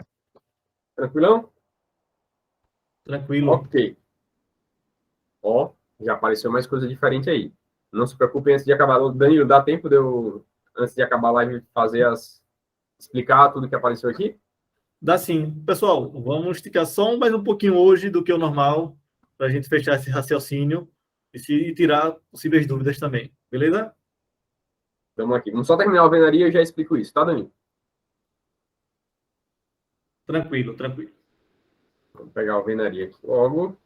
Tranquilão? Tranquilo. Ok. Ó, já apareceu mais coisa diferente aí. Não se preocupem antes de acabar. Danilo, dá tempo de eu, antes de acabar a live, explicar tudo que apareceu aqui? Dá sim. Pessoal, vamos esticar só mais um pouquinho hoje do que o normal, para a gente fechar esse raciocínio e tirar possíveis dúvidas também. Beleza? Vamos aqui. Vamos só terminar a alvenaria e eu já explico isso, tá, Danilo? Tranquilo, tranquilo. Vamos pegar a alvenaria aqui logo.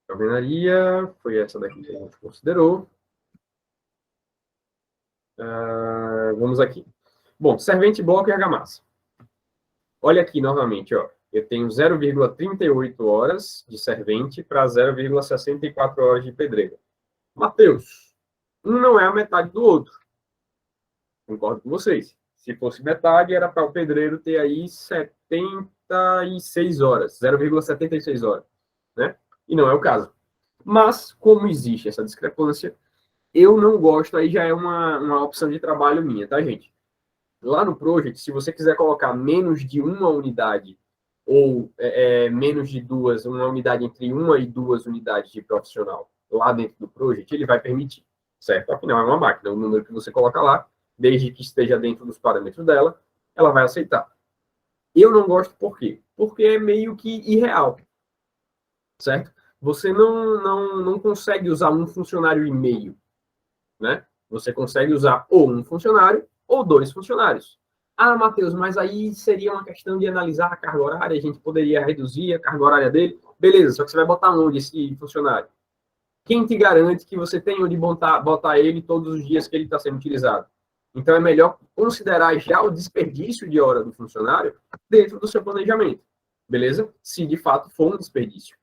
A alvenaria foi essa daqui que a gente considerou. Vamos aqui. Bom, servente, bloco e argamassa. Olha aqui novamente, ó. Eu tenho 0,38 horas de servente para 0,64 horas de pedreiro. Mateus, um não é a metade do outro. Concordo com vocês. Se fosse metade, era para o pedreiro ter aí 76 horas, 0,76 horas, né? E não é o caso. Mas, como existe essa discrepância, eu não gosto, aí já é uma opção de trabalho minha, tá, gente? Lá no Project, se você quiser colocar menos de uma unidade ou menos de duas, uma unidade entre uma e duas unidades de profissional lá dentro do Project, ele vai permitir, certo? Afinal, é uma máquina, o número que você coloca lá, desde que esteja dentro dos parâmetros dela, ela vai aceitar. Eu não gosto por quê? Porque é meio que irreal, certo? Você não consegue usar um funcionário e meio, né? Você consegue usar ou um funcionário ou dois funcionários. Ah, Matheus, mas aí seria uma questão de analisar a carga horária, a gente poderia reduzir a carga horária dele. Beleza, só que você vai botar onde esse funcionário? Quem te garante que você tem onde botar ele todos os dias que ele está sendo utilizado? Então, é melhor considerar já o desperdício de hora do funcionário dentro do seu planejamento, beleza? Se de fato for um desperdício,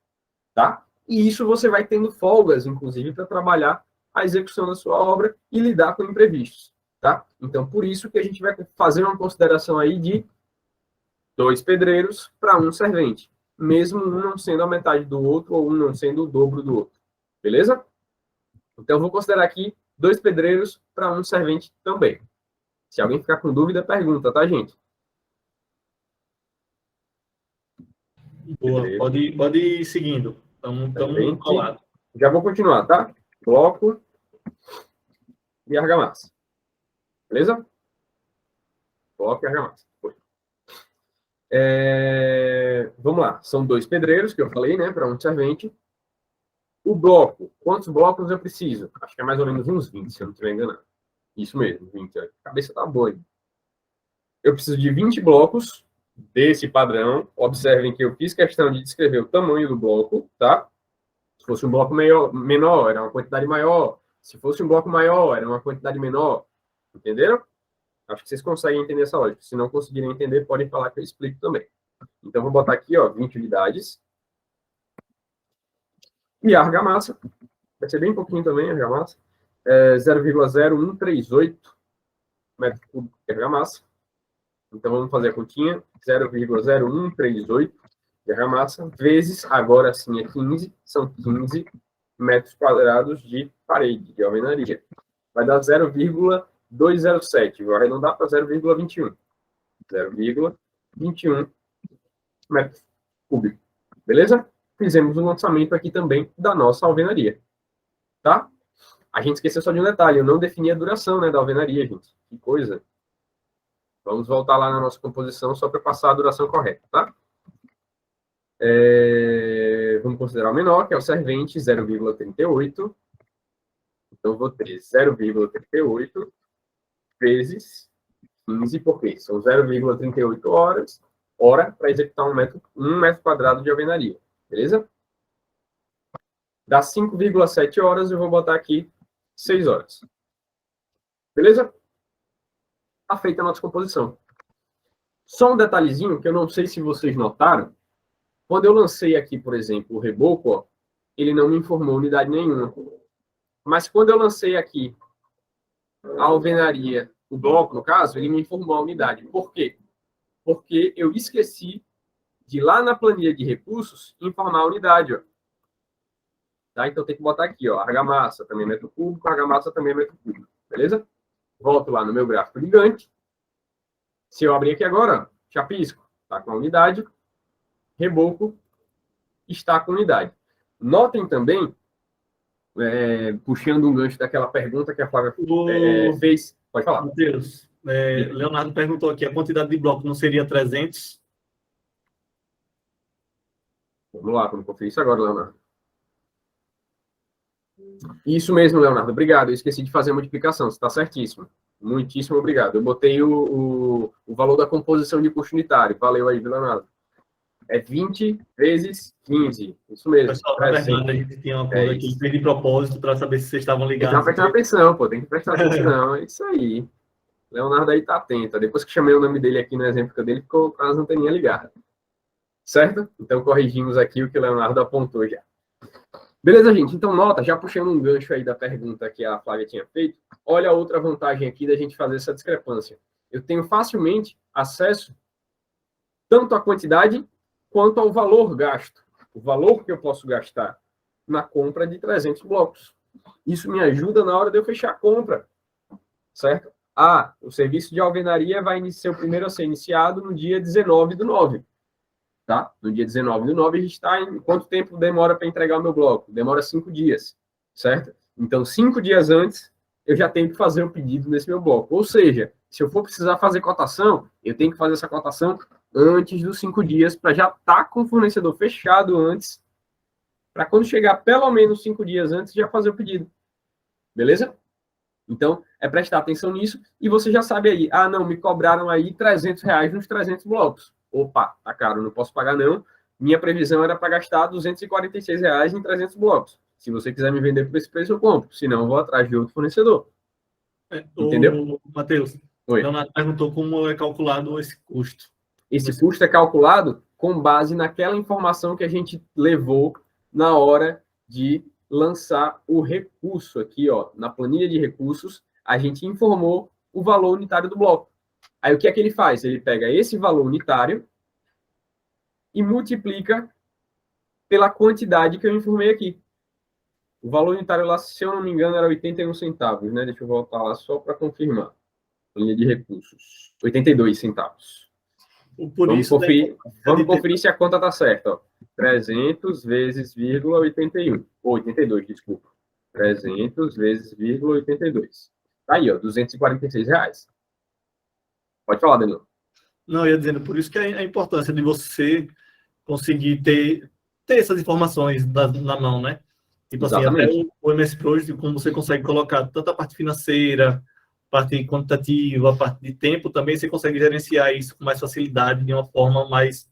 tá? E isso você vai tendo folgas, inclusive, para trabalhar a execução da sua obra e lidar com imprevistos, tá? Então, por isso que a gente vai fazer uma consideração aí de 2 pedreiros para um servente, mesmo um não sendo a metade do outro ou um não sendo o dobro do outro, beleza? Então, vou considerar aqui 2 pedreiros para um servente também. Se alguém ficar com dúvida, pergunta, tá, gente? Boa, pode ir seguindo. Estamos colados. Já vou continuar, tá? Bloco e argamassa. Beleza? Bloco e argamassa. Vamos lá. São 2 pedreiros, que eu falei, né? Para um servente. O bloco. Quantos blocos eu preciso? Acho que é mais ou menos uns 20, se eu não estiver enganado. Isso mesmo, 20. A cabeça tá boa. Eu preciso de 20 blocos desse padrão. Observem que eu fiz questão de descrever o tamanho do bloco, tá? Se fosse um bloco menor, era uma quantidade maior. Se fosse um bloco maior, era uma quantidade menor. Entenderam? Acho que vocês conseguem entender essa lógica. Se não conseguirem entender, podem falar que eu explico também. Então, vou botar aqui, ó, 20 unidades. E a argamassa. Vai ser bem pouquinho também a argamassa. 0,0138 metros cúbicos de argamassa. Então, vamos fazer a continha. 0,0138 de argamassa, vezes, agora sim é 15, são 15 metros quadrados de parede, de alvenaria. Vai dar 0,207, vou arredondar para 0,21. 0,21 metros cúbicos. Beleza? Fizemos o lançamento aqui também da nossa alvenaria. Tá? A gente esqueceu só de um detalhe, eu não defini a duração, né, da alvenaria, gente. Que coisa. Vamos voltar lá na nossa composição só para passar a duração correta, tá? Vamos considerar o menor, que é o servente, 0,38. Então, vou ter 0,38 vezes 15, porque são 0,38 hora para executar um metro quadrado de alvenaria. Beleza? Dá 5,7 horas, eu vou botar aqui 6 horas. Beleza? Está feita a nossa composição. Só um detalhezinho que eu não sei se vocês notaram. Quando eu lancei aqui, por exemplo, o reboco, ó, ele não me informou unidade nenhuma. Mas quando eu lancei aqui a alvenaria, o bloco, no caso, ele me informou a unidade. Por quê? Porque eu esqueci de, lá na planilha de recursos, informar a unidade. Ó. Tá? Então, tem que botar aqui, ó, argamassa também é metro cúbico, argamassa também é metro cúbico. Beleza? Volto lá no meu gráfico de Gantt. Se eu abrir aqui agora, ó, chapisco, está com a unidade. Reboco está com unidade. Notem também, puxando um gancho daquela pergunta que a Flávia fez. Pode falar. Matheus, Leonardo perguntou aqui, a quantidade de bloco não seria 300? Vamos lá, vamos conferir isso agora, Leonardo. Isso mesmo, Leonardo. Obrigado. Eu esqueci de fazer a multiplicação. Você está certíssimo. Muitíssimo obrigado. Eu botei o valor da composição de custo unitário. Valeu aí, Leonardo. É 20 vezes 15. Isso mesmo. Pessoal, na verdade, a gente tinha uma coisa que eu fiz de propósito para saber se vocês estavam ligados. Tem que prestar atenção, pô. Tem que prestar atenção. É isso aí. Leonardo aí tá atento. Depois que chamei o nome dele aqui no exemplo que eu dei, ele ficou com as anteninhas ligadas. Certo? Então, corrigimos aqui o que o Leonardo apontou já. Beleza, gente? Então, nota, já puxando um gancho aí da pergunta que a Flávia tinha feito, olha a outra vantagem aqui da gente fazer essa discrepância. Eu tenho facilmente acesso tanto à quantidade quanto ao valor gasto. O valor que eu posso gastar na compra de 300 blocos. Isso me ajuda na hora de eu fechar a compra. Certo? O serviço de alvenaria vai ser o primeiro a ser iniciado no dia 19/9. Tá? No dia 19/9, a gente está em quanto tempo demora para entregar o meu bloco? Demora 5 dias, certo? Então, 5 dias antes, eu já tenho que fazer o pedido nesse meu bloco. Ou seja, se eu for precisar fazer cotação, eu tenho que fazer essa cotação antes dos 5 dias, para já estar com o fornecedor fechado antes, para quando chegar pelo menos 5 dias antes, já fazer o pedido. Beleza? Então, é prestar atenção nisso, e você já sabe aí, não, me cobraram aí R$300 nos 300 blocos. Opa, tá caro, não posso pagar não. Minha previsão era para gastar R$246 em 300 blocos. Se você quiser me vender por esse preço, eu compro. Se não, eu vou atrás de outro fornecedor. Entendeu? Matheus, Leonardo perguntou como é calculado esse custo. Esse custo é calculado com base naquela informação que a gente levou na hora de lançar o recurso aqui, ó, na planilha de recursos, a gente informou o valor unitário do bloco. Aí o que é que ele faz? Ele pega esse valor unitário e multiplica pela quantidade que eu informei aqui. O valor unitário lá, se eu não me engano, era 81 centavos, né? Deixa eu voltar lá só para confirmar. Linha de recursos. 82 centavos. Vamos conferir se a conta está certa. Ó. 300 vezes vírgula 81. Ou 82, desculpa. 300 vezes vírgula 82. Tá aí, ó, R$246. Pode falar, Danilo. Não, eu ia dizendo, por isso que é a importância de você conseguir ter essas informações na mão, né? Tipo assim, até o MS Project, como você consegue colocar tanto a parte financeira, parte quantitativa, a parte de tempo, também você consegue gerenciar isso com mais facilidade, de uma forma mais...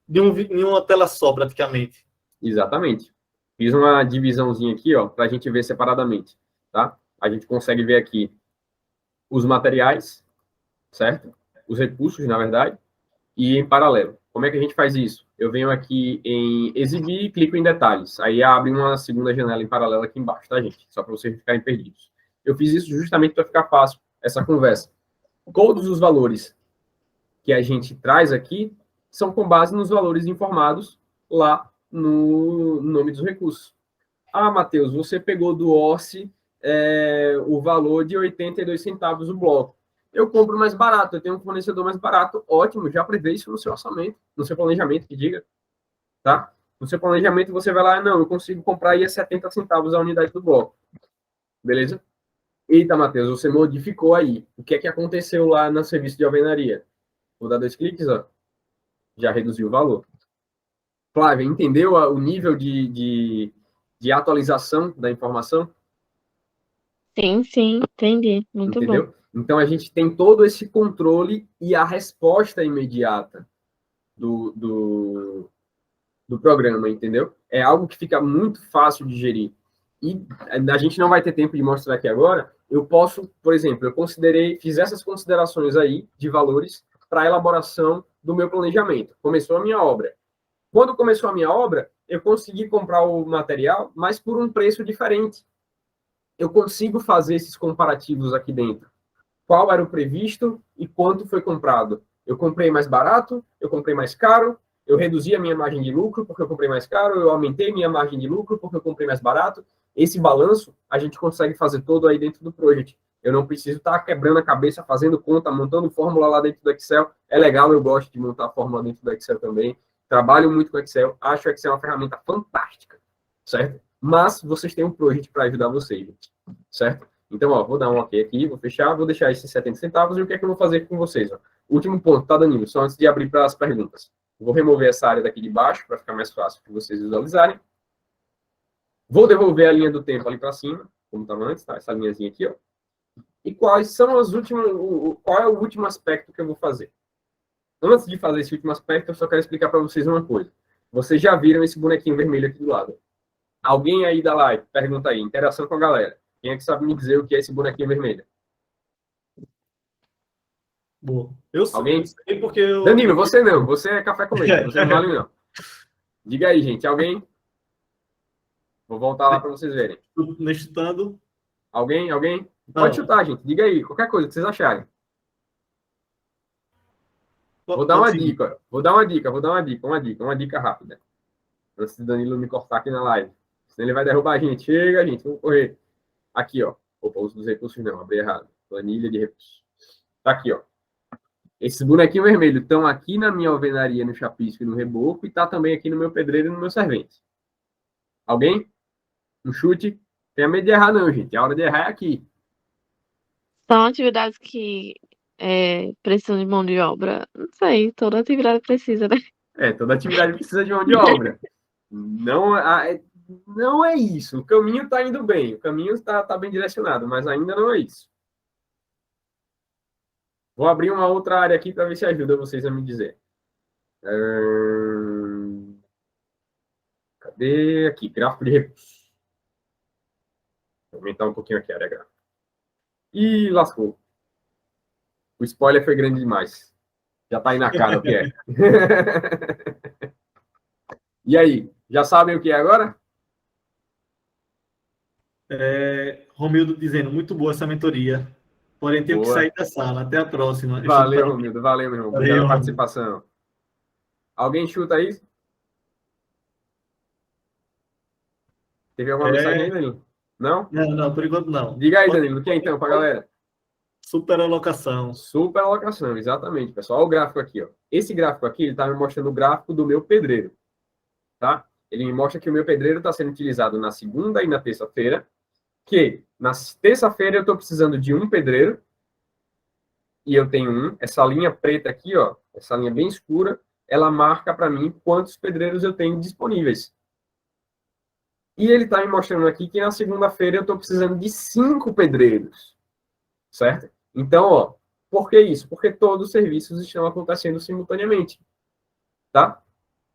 em uma tela só, praticamente. Exatamente. Fiz uma divisãozinha aqui, ó, para a gente ver separadamente, tá? A gente consegue ver aqui os materiais, certo? Os recursos, na verdade, e em paralelo. Como é que a gente faz isso? Eu venho aqui em exibir e clico em detalhes. Aí abre uma segunda janela em paralelo aqui embaixo, tá, gente? Só para vocês ficarem perdidos. Eu fiz isso justamente para ficar fácil essa conversa. Todos os valores que a gente traz aqui são com base nos valores informados lá no nome dos recursos. Matheus, você pegou do Orce o valor de 82 centavos o bloco. Eu compro mais barato, eu tenho um fornecedor mais barato, ótimo, já prevê isso no seu orçamento, no seu planejamento, que diga, tá? No seu planejamento você vai lá, não, eu consigo comprar aí a 70 centavos a unidade do bloco. Beleza? Eita, Matheus, você modificou aí. O que é que aconteceu lá no serviço de alvenaria? Vou dar 2 cliques, ó. Já reduziu o valor. Flávia, entendeu o nível de atualização da informação? Sim, entendi. Muito Entendeu? bom. Então, a gente tem todo esse controle e a resposta imediata do programa, entendeu? É algo que fica muito fácil de gerir. E a gente não vai ter tempo de mostrar aqui agora. Eu posso, por exemplo, fiz essas considerações aí de valores para a elaboração do meu planejamento. Começou a minha obra. Quando começou a minha obra, eu consegui comprar o material, mas por um preço diferente. Eu consigo fazer esses comparativos aqui dentro. Qual era o previsto e quanto foi comprado? Eu comprei mais barato, eu comprei mais caro, eu reduzi a minha margem de lucro porque eu comprei mais caro, eu aumentei minha margem de lucro porque eu comprei mais barato. Esse balanço a gente consegue fazer todo aí dentro do Project. Eu não preciso estar quebrando a cabeça, fazendo conta, montando fórmula lá dentro do Excel. É legal, eu gosto de montar fórmula dentro do Excel também. Trabalho muito com o Excel, acho o Excel uma ferramenta fantástica, certo? Mas vocês têm um Project para ajudar vocês, gente, certo? Então, ó, vou dar um OK aqui, vou fechar, vou deixar esses 70 centavos e o que é que eu vou fazer com vocês? Ó? Último ponto, tá, Danilo? Só antes de abrir para as perguntas. Vou remover essa área daqui de baixo para ficar mais fácil para vocês visualizarem. Vou devolver a linha do tempo ali para cima, como estava antes, tá? Essa linhazinha aqui, ó. E quais são as últimas... qual é o último aspecto que eu vou fazer? Antes de fazer esse último aspecto, eu só quero explicar para vocês uma coisa. Vocês já viram esse bonequinho vermelho aqui do lado? Alguém aí da live, pergunta aí, interação com a galera. Quem é que sabe me dizer o que é esse bonequinho vermelho? Boa. Eu Alguém? sei porque eu... Danilo, você não. Você é café com leite. Você não vale, não. Diga aí, gente. Alguém? Vou voltar lá para vocês verem. Chutando. Alguém? Não. Pode chutar, gente. Diga aí. Qualquer coisa que vocês acharem. Vou dar uma dica. Uma dica rápida. Antes do Danilo me cortar aqui na live. Senão ele vai derrubar a gente. Chega, gente. Vamos correr. Aqui, ó. Opa, uso dos recursos não. Abri errado. Planilha de recursos. Tá aqui, ó. Esses bonequinhos vermelhos estão aqui na minha alvenaria, no chapisco e no reboco, e tá também aqui no meu pedreiro e no meu servente. Alguém? Um chute? Tenha medo de errar, não, gente. A hora de errar é aqui. São atividades que precisam de mão de obra. Não sei, toda atividade precisa, né? Toda atividade precisa de mão de obra. Não é isso. O caminho está indo bem. O caminho está bem direcionado, mas ainda não é isso. Vou abrir uma outra área aqui para ver se ajuda vocês a me dizer. Cadê? Aqui, gráfico de recursos. Vou aumentar um pouquinho aqui a área gráfica. Ih, lascou. O spoiler foi grande demais. Já está aí na cara o que é. E aí, já sabem o que é agora? Romildo dizendo, muito boa essa mentoria. Porém, tenho que sair da sala. Até a próxima. Valeu, Romildo. Valeu, meu irmão. Obrigado pela Romildo. participação. Alguém chuta isso? Teve alguma mensagem aí, Danilo? Não? Não, por enquanto não. Diga aí, Danilo. O que é então, para a galera? Superalocação. Superalocação, exatamente, pessoal. Olha o gráfico aqui, ó. Esse gráfico aqui, ele está me mostrando o gráfico do meu pedreiro, tá? Ele me mostra que o meu pedreiro está sendo utilizado na segunda e na terça-feira, que na terça-feira eu estou precisando de um pedreiro, e eu tenho um. Essa linha preta aqui, ó, essa linha bem escura, ela marca para mim quantos pedreiros eu tenho disponíveis. E ele está me mostrando aqui que na segunda-feira eu estou precisando de 5 pedreiros, certo? Então, ó, por que isso? Porque todos os serviços estão acontecendo simultaneamente, tá?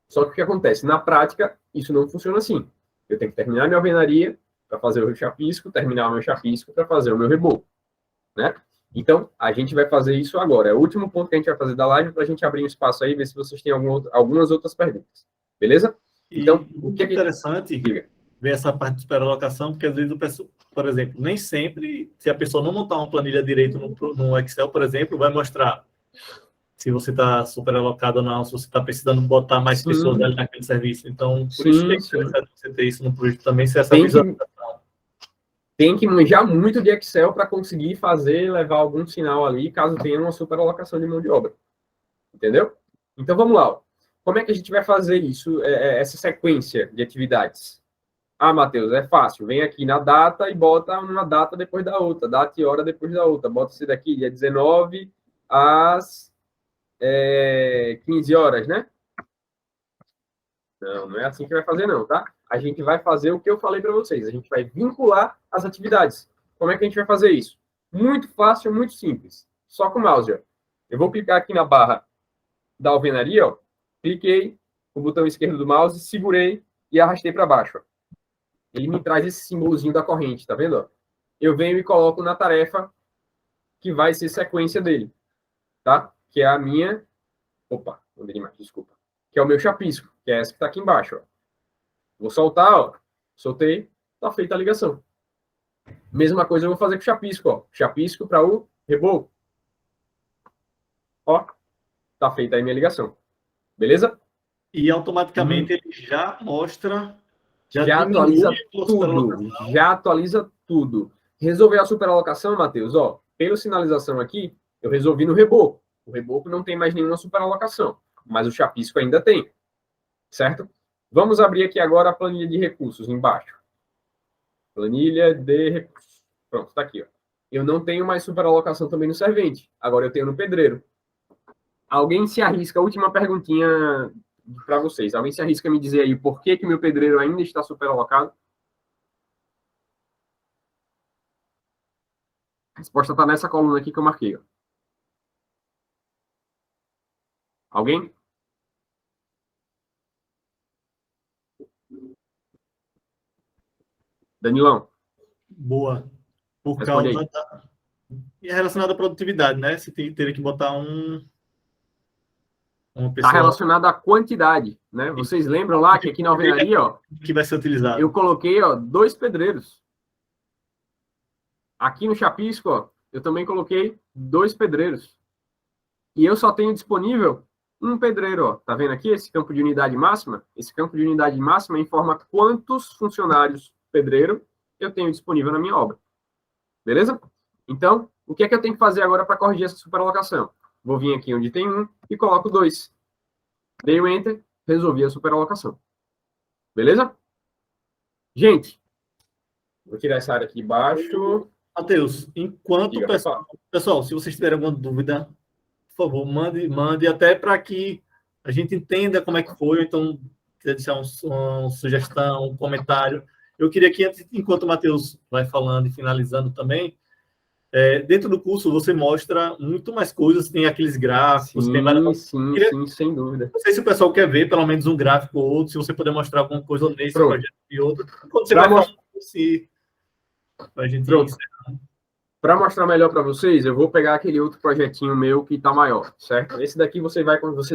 Só que o que acontece? Na prática, isso não funciona assim. Eu tenho que terminar minha alvenaria para fazer o meu chapisco, terminar o meu chapisco para fazer o meu reboco, né? Então, a gente vai fazer isso agora. É o último ponto que a gente vai fazer da live para a gente abrir um espaço aí e ver se vocês têm algumas outras perguntas. Beleza? Então, o que é interessante ver essa parte de superalocação, porque às vezes o pessoal, por exemplo, nem sempre, se a pessoa não montar uma planilha direito no Excel, por exemplo, vai mostrar se você está superalocado ou não, se você está precisando botar mais pessoas ali naquele serviço. Então, por isso que é interessante você ter isso no projeto também, se essa visualização. Tem que manjar muito de Excel para conseguir levar algum sinal ali, caso tenha uma superalocação de mão de obra. Entendeu? Então, vamos lá. Ó. Como é que a gente vai fazer isso, essa sequência de atividades? Ah, Matheus, é fácil. Vem aqui na data e bota uma data depois da outra, data e hora depois da outra. Bota esse daqui, dia 19 às 15 horas, né? Não é assim que vai fazer, não, tá? A gente vai fazer o que eu falei para vocês. A gente vai vincular as atividades. Como é que a gente vai fazer isso? Muito fácil, muito simples. Só com o mouse, ó. Eu vou clicar aqui na barra da alvenaria, ó. Cliquei com o botão esquerdo do mouse, segurei e arrastei para baixo, ó. Ele me traz esse símbolozinho da corrente, tá vendo? Ó? Eu venho e coloco na tarefa que vai ser sequência dele, tá? Que é a minha... Opa, mandei demais, desculpa. Que é o meu chapisco, que é essa que está aqui embaixo, ó. Vou soltar, ó. Soltei, tá feita a ligação. Mesma coisa eu vou fazer com o chapisco, ó. Chapisco para o reboco. Ó, tá feita aí minha ligação. Beleza? E automaticamente ele já mostra... Já atualiza tudo. Já atualiza tudo. Resolver a superalocação, Matheus, ó. Pela sinalização aqui, eu resolvi no reboco. O reboco não tem mais nenhuma superalocação, mas o chapisco ainda tem. Certo? Vamos abrir aqui agora a planilha de recursos embaixo. Planilha de recursos. Pronto, tá aqui, ó. Eu não tenho mais superalocação também no servente. Agora eu tenho no pedreiro. Alguém se arrisca? Última perguntinha para vocês. Alguém se arrisca a me dizer aí por que meu pedreiro ainda está superalocado? A resposta está nessa coluna aqui que eu marquei. Ó. Alguém? Danilão, Boa. Por responde causa aí. da... E é relacionado à produtividade, né? Você teria que botar uma Está pessoa relacionado à quantidade, né? Vocês lembram lá que aqui na alvenaria, ó, que vai ser eu utilizado. coloquei, ó, 2 pedreiros. Aqui no Chapisco, ó, eu também coloquei 2 pedreiros. E eu só tenho disponível um pedreiro, ó. Tá vendo aqui esse campo de unidade máxima? Esse campo de unidade máxima informa quantos funcionários pedreiro eu tenho disponível na minha obra. Beleza? Então, o que é que eu tenho que fazer agora para corrigir essa superalocação? Vou vir aqui onde tem 1 e coloco 2. Dei o Enter, resolvi a superalocação. Beleza? Gente, vou tirar essa área aqui embaixo. Matheus, enquanto Diga, pessoal, se vocês tiverem alguma dúvida, por favor, mande até para que a gente entenda como é que foi, então, quiser deixar uma sugestão, um comentário. Eu queria que, enquanto o Matheus vai falando e finalizando também, dentro do curso você mostra muito mais coisas, tem aqueles gráficos, sim, tem várias... sim, sem dúvida. Não sei se o pessoal quer ver pelo menos um gráfico ou outro, se você puder mostrar alguma coisa nesse Pronto. projeto e outro. Quando você Pra vai falar, se a gente... Pronto. Para mostrar melhor para vocês, eu vou pegar aquele outro projetinho meu que está maior, certo? Esse daqui vocês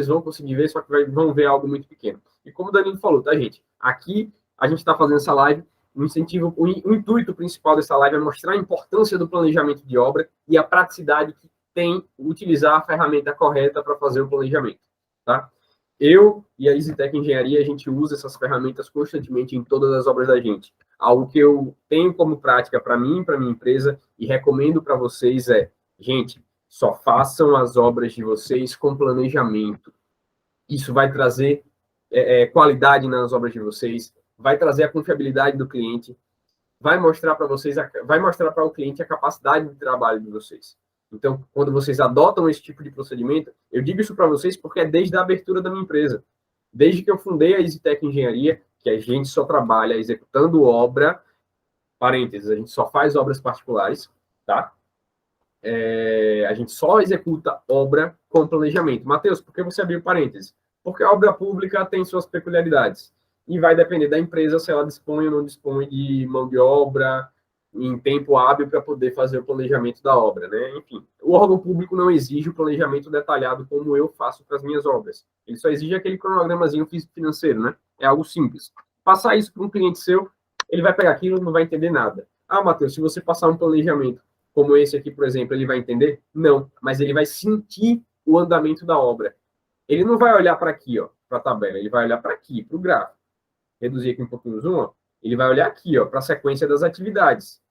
vão conseguir ver, só que vão ver algo muito pequeno. E como o Danilo falou, tá, gente? Aqui a gente está fazendo essa live, o intuito principal dessa live é mostrar a importância do planejamento de obra e a praticidade que tem utilizar a ferramenta correta para fazer o planejamento, tá? Eu e a EasyTech Engenharia, a gente usa essas ferramentas constantemente em todas as obras da gente. Algo que eu tenho como prática para mim e para minha empresa e recomendo para vocês é, gente, só façam as obras de vocês com planejamento. Isso vai trazer qualidade nas obras de vocês, vai trazer a confiabilidade do cliente, vai mostrar para vocês, vai mostrar para o cliente a capacidade de trabalho de vocês. Então, quando vocês adotam esse tipo de procedimento, eu digo isso para vocês porque é desde a abertura da minha empresa. Desde que eu fundei a EasyTech Engenharia, que a gente só trabalha executando obra, parênteses, a gente só faz obras particulares, tá? A gente só executa obra com planejamento. Matheus, por que você abriu parênteses? Porque a obra pública tem suas peculiaridades. E vai depender da empresa se ela dispõe ou não dispõe de mão de obra em tempo hábil para poder fazer o planejamento da obra, né? Enfim, o órgão público não exige o planejamento detalhado como eu faço para as minhas obras. Ele só exige aquele cronogramazinho financeiro, né? É algo simples. Passar isso para um cliente seu, ele vai pegar aquilo e não vai entender nada. Ah, Matheus, se você passar um planejamento como esse aqui, por exemplo, ele vai entender? Não, mas ele vai sentir o andamento da obra. Ele não vai olhar para aqui, ó, para a tabela, ele vai olhar para aqui, para o gráfico. Reduzir aqui um pouquinho o zoom, ó. Ele vai olhar aqui, ó, para a sequência das atividades.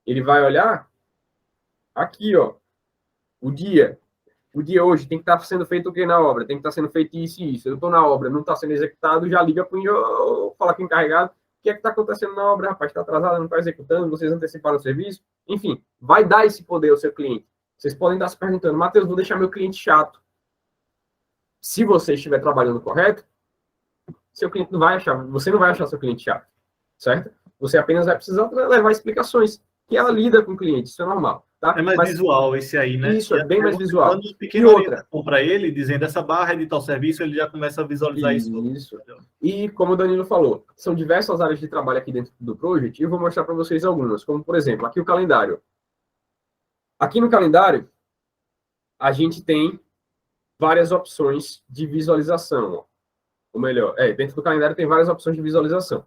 Ele vai olhar aqui, ó, o dia. O dia hoje tem que estar sendo feito o que na obra? Tem que estar sendo feito isso e isso. Eu estou na obra, não está sendo executado, já liga para o fala com o encarregado. O que é que está acontecendo na obra, rapaz? Está atrasado, não está executando, vocês anteciparam o serviço. Enfim, vai dar esse poder ao seu cliente. Vocês podem estar se perguntando, Matheus, vou deixar meu cliente chato. Se você estiver trabalhando correto, seu cliente não vai achar, você não vai achar seu cliente chato, certo? Você apenas vai precisar levar explicações, que ela lida com o cliente, isso é normal. Tá? É mais visual esse aí, né? Isso, é bem mais visual. E outra, para ele, dizendo essa barra é de tal serviço, ele já começa a visualizar isso. Isso. E como o Danilo falou, são diversas áreas de trabalho aqui dentro do Project, e eu vou mostrar para vocês algumas, como por exemplo, aqui o calendário. Aqui no calendário, a gente tem várias opções de visualização. Ó. Ou melhor, dentro do calendário tem várias opções de visualização.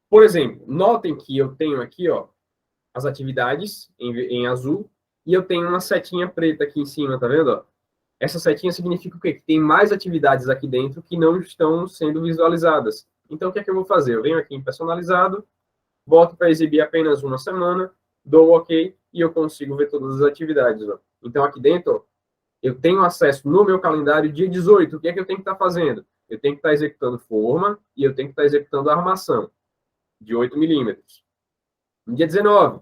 Por exemplo, notem que eu tenho aqui, ó, as atividades em azul, e eu tenho uma setinha preta aqui em cima, tá vendo? Ó? Essa setinha significa o quê? Que tem mais atividades aqui dentro que não estão sendo visualizadas. Então, o que é que eu vou fazer? Eu venho aqui em personalizado, boto para exibir apenas uma semana, dou o OK, e eu consigo ver todas as atividades. Ó. Então, aqui dentro, ó, eu tenho acesso no meu calendário dia 18. O que é que eu tenho que estar fazendo? Eu tenho que estar executando forma e eu tenho que estar executando armação de 8 milímetros. No dia 19,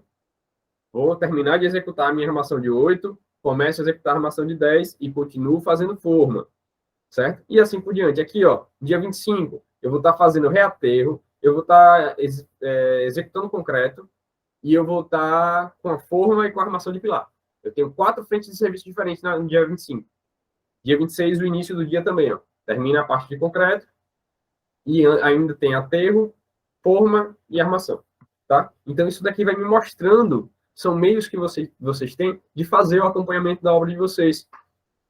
vou terminar de executar a minha armação de 8, começo a executar a armação de 10 e continuo fazendo forma, certo? E assim por diante. Aqui, ó, dia 25, eu vou estar fazendo reaterro, eu vou estar executando concreto e eu vou estar com a forma e com a armação de pilar. Eu tenho 4 frentes de serviço diferentes no dia 25. Dia 26, o início do dia também, ó. Termina a parte de concreto e ainda tem aterro, forma e armação, tá? Então, isso daqui vai me mostrando, são meios que vocês têm de fazer o acompanhamento da obra de vocês.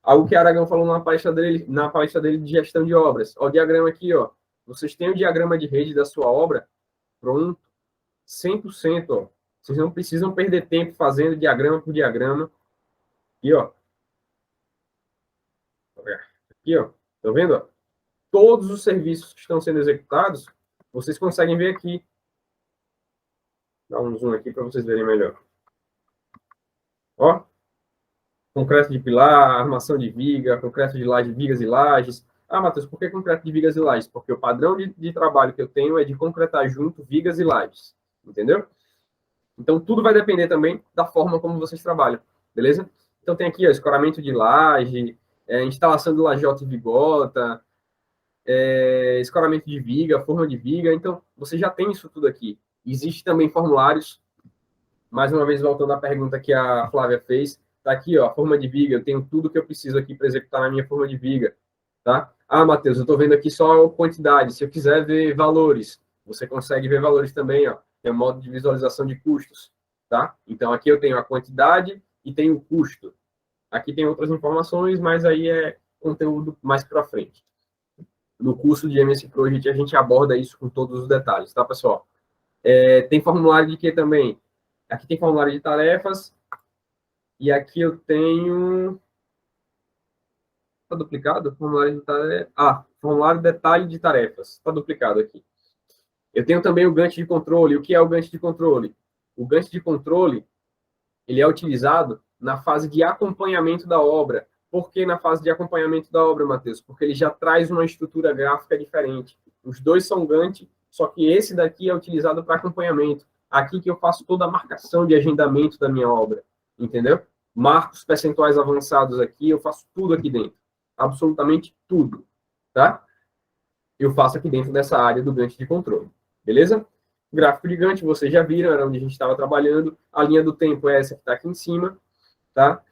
Algo que Aragão falou na palestra dele de gestão de obras. Ó, o diagrama aqui, ó. Vocês têm o diagrama de rede da sua obra pronto, 100%, ó. Vocês não precisam perder tempo fazendo diagrama por diagrama. Aqui, ó. Aqui, ó. Estão vendo, ó? Todos os serviços que estão sendo executados, vocês conseguem ver aqui. Dá um zoom aqui para vocês verem melhor. Ó. Concreto de pilar, armação de viga, concreto de laje, vigas e lajes. Ah, Matheus, por que concreto de vigas e lajes? Porque o padrão de trabalho que eu tenho é de concretar junto vigas e lajes. Entendeu? Então, tudo vai depender também da forma como vocês trabalham. Beleza? Então, tem aqui, ó, escoramento de laje, instalação de lajota e vigota, escoramento de viga, forma de viga. Então, você já tem isso tudo aqui. Existe também formulários. Mais uma vez, voltando à pergunta que a Flávia fez. Tá aqui, ó, a forma de viga. Eu tenho tudo que eu preciso aqui para executar na minha forma de viga. Tá? Ah, Matheus, eu estou vendo aqui só quantidade. Se eu quiser ver valores, você consegue ver valores também, ó. Tem um modo de visualização de custos, tá? Então, aqui eu tenho a quantidade e tenho o custo. Aqui tem outras informações, mas aí é conteúdo mais para frente. No curso de MS Project, a gente aborda isso com todos os detalhes, tá, pessoal? Tem formulário de quê também? Aqui tem formulário de tarefas. E aqui eu tenho... Está duplicado? Formulário de tarefas. Formulário de detalhe de tarefas. Está duplicado aqui. Eu tenho também o Gantt de controle. O que é o Gantt de controle? O Gantt de controle, ele é utilizado na fase de acompanhamento da obra. Por que na fase de acompanhamento da obra, Matheus? Porque ele já traz uma estrutura gráfica diferente. Os dois são Gantt, só que esse daqui é utilizado para acompanhamento. Aqui que eu faço toda a marcação de agendamento da minha obra. Entendeu? Marco os percentuais avançados aqui, eu faço tudo aqui dentro. Absolutamente tudo. Tá? Eu faço aqui dentro dessa área do Gantt de controle. Beleza? O gráfico de Gantt, vocês já viram, era onde a gente estava trabalhando. A linha do tempo é essa que está aqui em cima. Tá?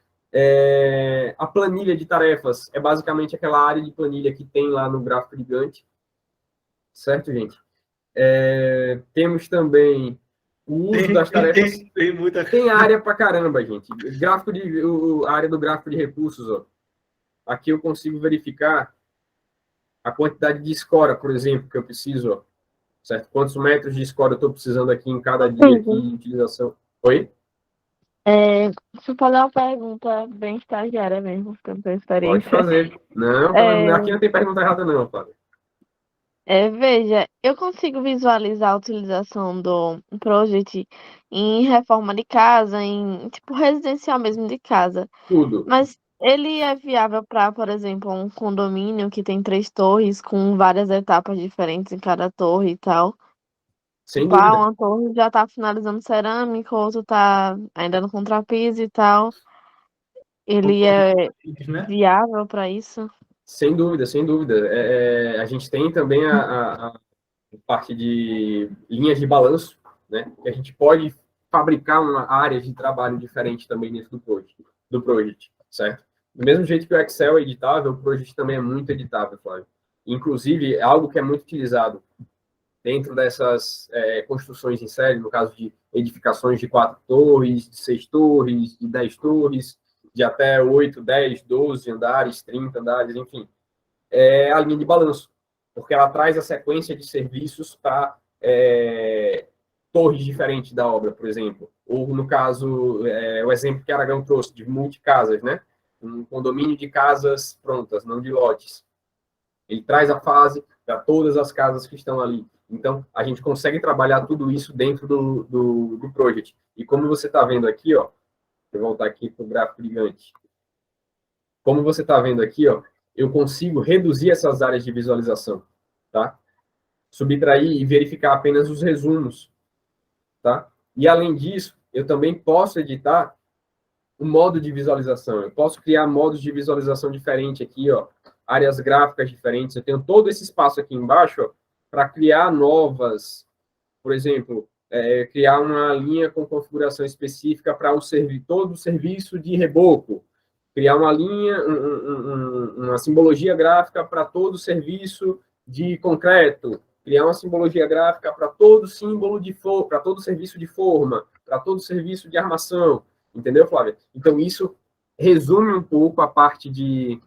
A planilha de tarefas é basicamente aquela área de planilha que tem lá no gráfico de Gantt. Certo, gente? Temos também o uso das tarefas. Tem área pra caramba, gente. A área do gráfico de recursos, ó. Aqui eu consigo verificar a quantidade de escora, por exemplo, que eu preciso, ó. Certo? Quantos metros de escora eu estou precisando aqui em cada dia aqui de utilização. Oi? Deixa eu fazer uma pergunta bem estagiária mesmo, porque eu não tenho experiência. Pode fazer. Não, aqui não tem pergunta errada não, Flávio. Veja, eu consigo visualizar a utilização do Project em reforma de casa, em tipo residencial mesmo de casa. Tudo. Mas ele é viável para, por exemplo, um condomínio que tem 3 torres com várias etapas diferentes em cada torre e tal. Sem Tipo, dúvida. uma torre já tá finalizando cerâmica, outra tá ainda no contrapiso e tal. Ele é Né? viável para isso? Sem dúvida, sem dúvida. A gente tem também a parte de linhas de balanço, né? Que a gente pode fabricar uma área de trabalho diferente também dentro do Project, certo? Do mesmo jeito que o Excel é editável, o Project também é muito editável, Flávio. Inclusive, é algo que é muito utilizado dentro dessas construções em série, no caso de edificações de 4 torres, de 6 torres, de 10 torres, de até 8, 10, 12 andares, 30 andares, enfim. É a linha de balanço, porque ela traz a sequência de serviços para torres diferentes da obra, por exemplo. Ou, no caso, o exemplo que Aragão trouxe, de multicasas, né? Um condomínio de casas prontas, não de lotes. Ele traz a fase para todas as casas que estão ali. Então, a gente consegue trabalhar tudo isso dentro do Project. E como você está vendo aqui, ó, vou voltar aqui para o gráfico de Gantt. Como você está vendo aqui, ó, eu consigo reduzir essas áreas de visualização, tá? Subtrair e verificar apenas os resumos, tá? E, além disso, eu também posso editar o modo de visualização. Eu posso criar modos de visualização diferente aqui, ó, áreas gráficas diferentes. Eu tenho todo esse espaço aqui embaixo, ó, para criar novas, por exemplo, criar uma linha com configuração específica para todo o serviço de reboco, criar uma linha, uma simbologia gráfica para todo o serviço de concreto, criar uma simbologia gráfica para todo símbolo para todo serviço de forma, para todo serviço de armação, entendeu, Flávia? Então, isso resume um pouco a parte de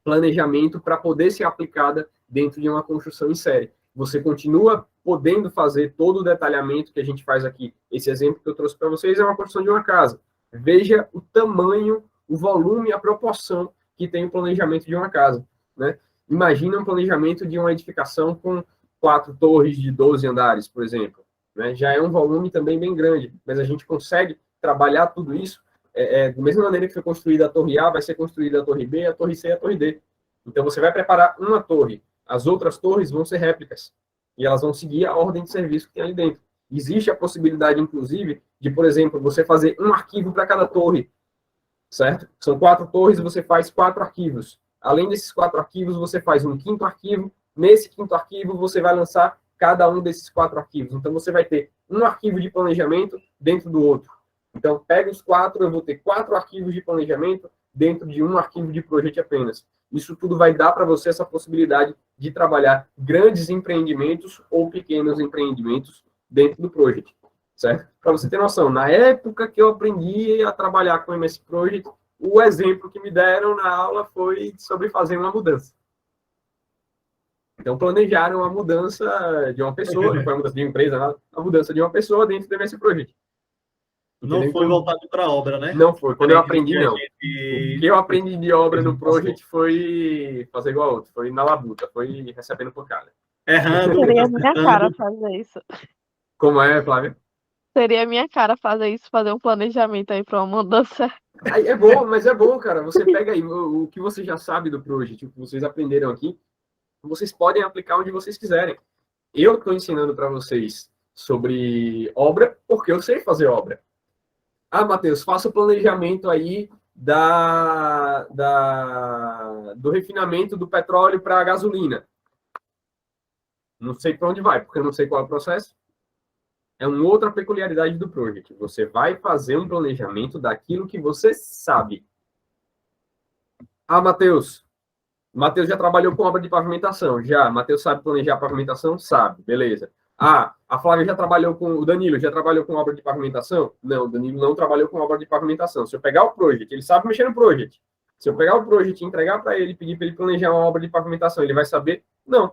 planejamento para poder ser aplicada dentro de uma construção em série. Você continua podendo fazer todo o detalhamento que a gente faz aqui. Esse exemplo que eu trouxe para vocês é uma construção de uma casa. Veja o tamanho, o volume, a proporção que tem o planejamento de uma casa, né? Imagina um planejamento de uma edificação com 4 torres de 12 andares, por exemplo, né? Já é um volume também bem grande, mas a gente consegue trabalhar tudo isso da mesma maneira que foi construída a torre A, vai ser construída a torre B, a torre C e a torre D. Então, você vai preparar uma torre, as outras torres vão ser réplicas, e elas vão seguir a ordem de serviço que tem ali dentro. Existe a possibilidade, inclusive, de, por exemplo, você fazer um arquivo para cada torre, certo? São 4 torres e você faz 4 arquivos. Além desses 4 arquivos, você faz um 5º arquivo. Nesse 5º arquivo, você vai lançar cada um desses 4 arquivos. Então, você vai ter um arquivo de planejamento dentro do outro. Então, pega os 4, eu vou ter 4 arquivos de planejamento dentro de um arquivo de projeto apenas. Isso tudo vai dar para você essa possibilidade de trabalhar grandes empreendimentos ou pequenos empreendimentos dentro do projeto, certo? Para você ter noção, na época que eu aprendi a trabalhar com MS Project, o exemplo que me deram na aula foi sobre fazer uma mudança. Então, planejaram a mudança de uma pessoa, não foi a mudança de uma empresa, a mudança de uma pessoa dentro do MS Project. Não foi voltado para a obra, né? Não foi. Quando eu aprendi, não. O que eu aprendi de obra no Project foi fazer igual a outro. Foi na labuta, foi recebendo pancada. Errando. Seria a minha cara fazer isso. Como é, Flávia? Seria a minha cara fazer isso, fazer um planejamento aí para uma mudança. Aí é bom, mas é bom, cara. Você pega aí o que você já sabe do Project, o que vocês aprenderam aqui, vocês podem aplicar onde vocês quiserem. Eu estou ensinando para vocês sobre obra porque eu sei fazer obra. Ah, Matheus, faça o planejamento aí do refinamento do petróleo para a gasolina. Não sei para onde vai, porque eu não sei qual é o processo. É uma outra peculiaridade do Project. Você vai fazer um planejamento daquilo que você sabe. Ah, Matheus já trabalhou com obra de pavimentação. Já. Matheus sabe planejar pavimentação? Sabe. Beleza. Ah, a Flávia já trabalhou com... O Danilo já trabalhou com obra de pavimentação? Não, o Danilo não trabalhou com obra de pavimentação. Se eu pegar o Project, ele sabe mexer no Project. Se eu pegar o Project e entregar para ele, pedir para ele planejar uma obra de pavimentação, ele vai saber? Não.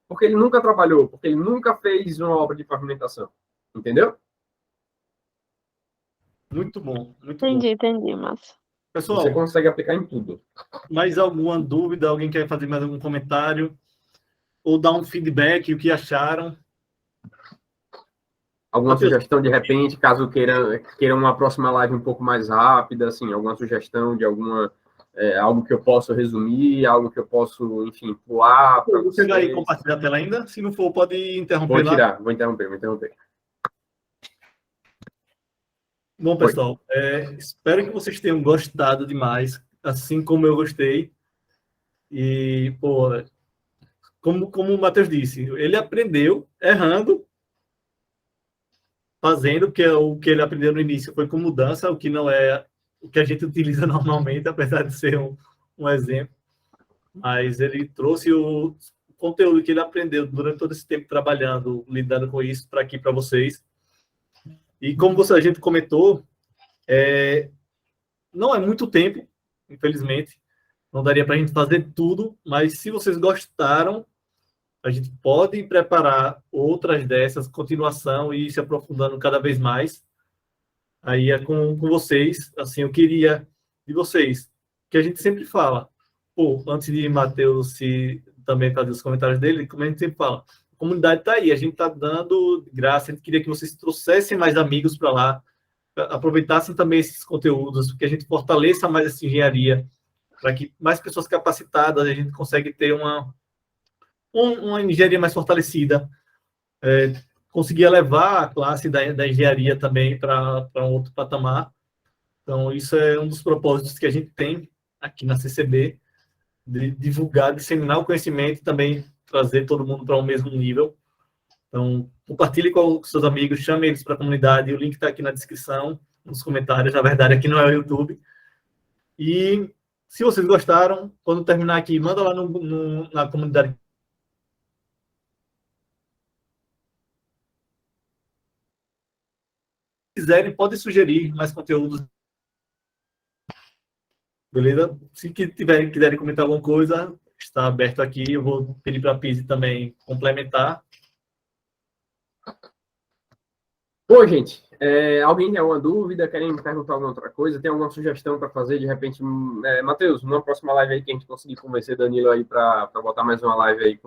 Porque ele nunca trabalhou, porque ele nunca fez uma obra de pavimentação. Entendeu? Muito bom. Muito Entendi, Márcio. Pessoal, você consegue aplicar em tudo. Mais alguma dúvida? Alguém quer fazer mais algum comentário? Ou dar um feedback, o que acharam? Alguma sugestão, de repente, caso queira uma próxima live um pouco mais rápida, assim, alguma sugestão de algo que eu possa resumir, algo que eu posso, enfim, pular para vocês. Você vai compartilhar a tela ainda? Se não for, pode interromper. Vou interromper. Bom, pessoal, espero que vocês tenham gostado demais, assim como eu gostei. E, pô, como o Matheus disse, ele aprendeu errando, fazendo, porque o que ele aprendeu no início foi com mudança, o que não é o que a gente utiliza normalmente, apesar de ser um exemplo. Mas ele trouxe o conteúdo que ele aprendeu durante todo esse tempo trabalhando, lidando com isso para aqui para vocês. E como a gente comentou, não é muito tempo, infelizmente. Não daria para a gente fazer tudo, mas se vocês gostaram, a gente pode preparar outras dessas, continuação e ir se aprofundando cada vez mais. Aí é com vocês. Assim, eu queria de vocês, que a gente sempre fala, antes de Matheus também fazer os comentários dele, como a gente sempre fala, a comunidade está aí, a gente está dando de graça, a gente queria que vocês trouxessem mais amigos para lá, aproveitassem também esses conteúdos, que a gente fortaleça mais essa engenharia, para que mais pessoas capacitadas, a gente consegue ter uma engenharia mais fortalecida, conseguir elevar a classe da engenharia também para um outro patamar. Então, isso é um dos propósitos que a gente tem aqui na CCB, de divulgar, disseminar o conhecimento e também trazer todo mundo para o mesmo nível. Então, compartilhe com os seus amigos, chame eles para a comunidade, o link está aqui na descrição, nos comentários, na verdade aqui não é o YouTube. E se vocês gostaram, quando terminar aqui, manda lá na comunidade. Se quiserem, podem sugerir mais conteúdos. Beleza? Se quiserem comentar alguma coisa, está aberto aqui. Eu vou pedir para a Pizzi também complementar. Bom, gente, alguém tem alguma dúvida? Querem me perguntar alguma outra coisa? Tem alguma sugestão para fazer? De repente, Matheus, numa próxima live aí que a gente conseguir convencer Danilo aí para botar mais uma live aí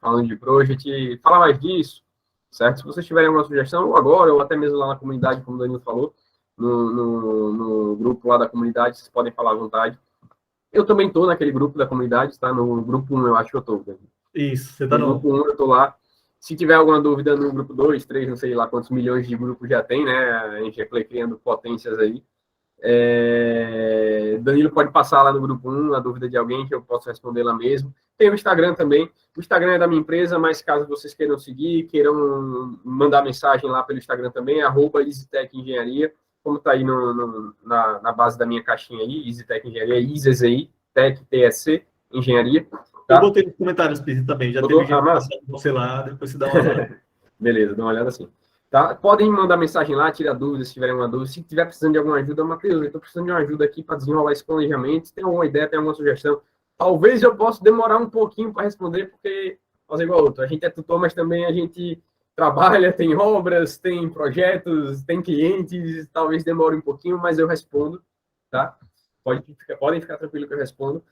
falando de Project, falar mais disso, certo? Se vocês tiverem alguma sugestão, ou agora, ou até mesmo lá na comunidade, como o Danilo falou, no grupo lá da comunidade, vocês podem falar à vontade. Eu também estou naquele grupo da comunidade, tá? No grupo 1, eu acho que eu estou. Isso, você está no grupo 1, eu estou lá. Se tiver alguma dúvida no grupo 2, 3, não sei lá quantos milhões de grupos já tem, né? A gente é criando potências aí. Danilo pode passar lá no grupo 1 a dúvida de alguém que eu posso responder lá mesmo. Tem o Instagram também. O Instagram é da minha empresa, mas caso vocês queiram seguir, queiram mandar mensagem lá pelo Instagram também, @EasyTech Engenharia, como está aí na base da minha caixinha aí, EasyTech Engenharia, IZZI, Tech, TSC, Engenharia. Tá? Eu botei nos comentários, Pizzi, também. Já teve gente passando você lá, depois você dá uma olhada. Beleza, dá uma olhada assim. Tá? Podem mandar mensagem lá, tirar dúvidas se tiverem uma dúvida. Se tiver precisando de alguma ajuda, Matheus, eu estou precisando de uma ajuda aqui para desenrolar esse planejamento. Se tem alguma ideia, tem alguma sugestão, talvez eu possa demorar um pouquinho para responder, porque fazer igual outro. A gente é tutor, mas também a gente trabalha, tem obras, tem projetos, tem clientes, talvez demore um pouquinho, mas eu respondo, tá? Podem ficar tranquilo que eu respondo.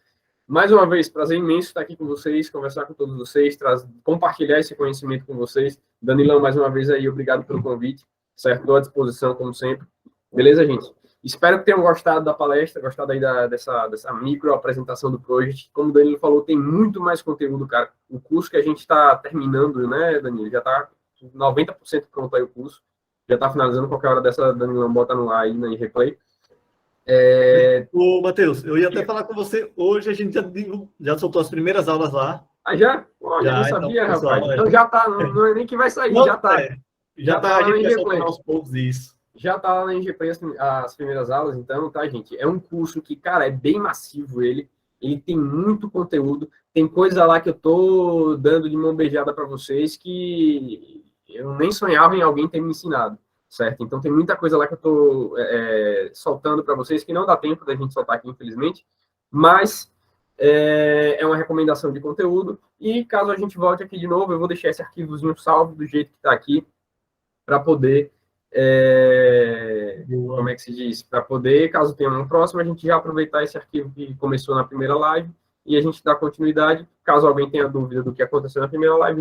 Mais uma vez, prazer imenso estar aqui com vocês, conversar com todos vocês, compartilhar esse conhecimento com vocês. Danilão, mais uma vez aí, obrigado pelo convite, certo? Estou à disposição, como sempre. Beleza, gente? Espero que tenham gostado da palestra, gostado aí dessa micro apresentação do Project. Como o Danilo falou, tem muito mais conteúdo, cara. O curso que a gente está terminando, né, Danilo? Já está 90% pronto aí o curso. Já está finalizando, qualquer hora dessa, Danilão bota no ar aí, em replay. Ô, Matheus, eu ia até falar com você. Hoje a gente já soltou as primeiras aulas lá. Ah, já? Pô, já não sabia, então, pessoal, rapaz. Então já tá, não é nem que vai sair, não, já tá. Já tá, a gente vai soltar aos poucos isso. Já tá lá na NGPlay as primeiras aulas, então, tá, gente? É um curso que, cara, é bem massivo ele tem muito conteúdo, tem coisa lá que eu tô dando de mão beijada para vocês que eu nem sonhava em alguém ter me ensinado. Certo? Então, tem muita coisa lá que eu estou soltando para vocês, que não dá tempo da gente soltar aqui, infelizmente, mas é uma recomendação de conteúdo, e caso a gente volte aqui de novo, eu vou deixar esse arquivozinho salvo do jeito que está aqui, para poder, como é que se diz? Para poder, caso tenha um próximo, a gente já aproveitar esse arquivo que começou na primeira live, e a gente dá continuidade. Caso alguém tenha dúvida do que aconteceu na primeira live,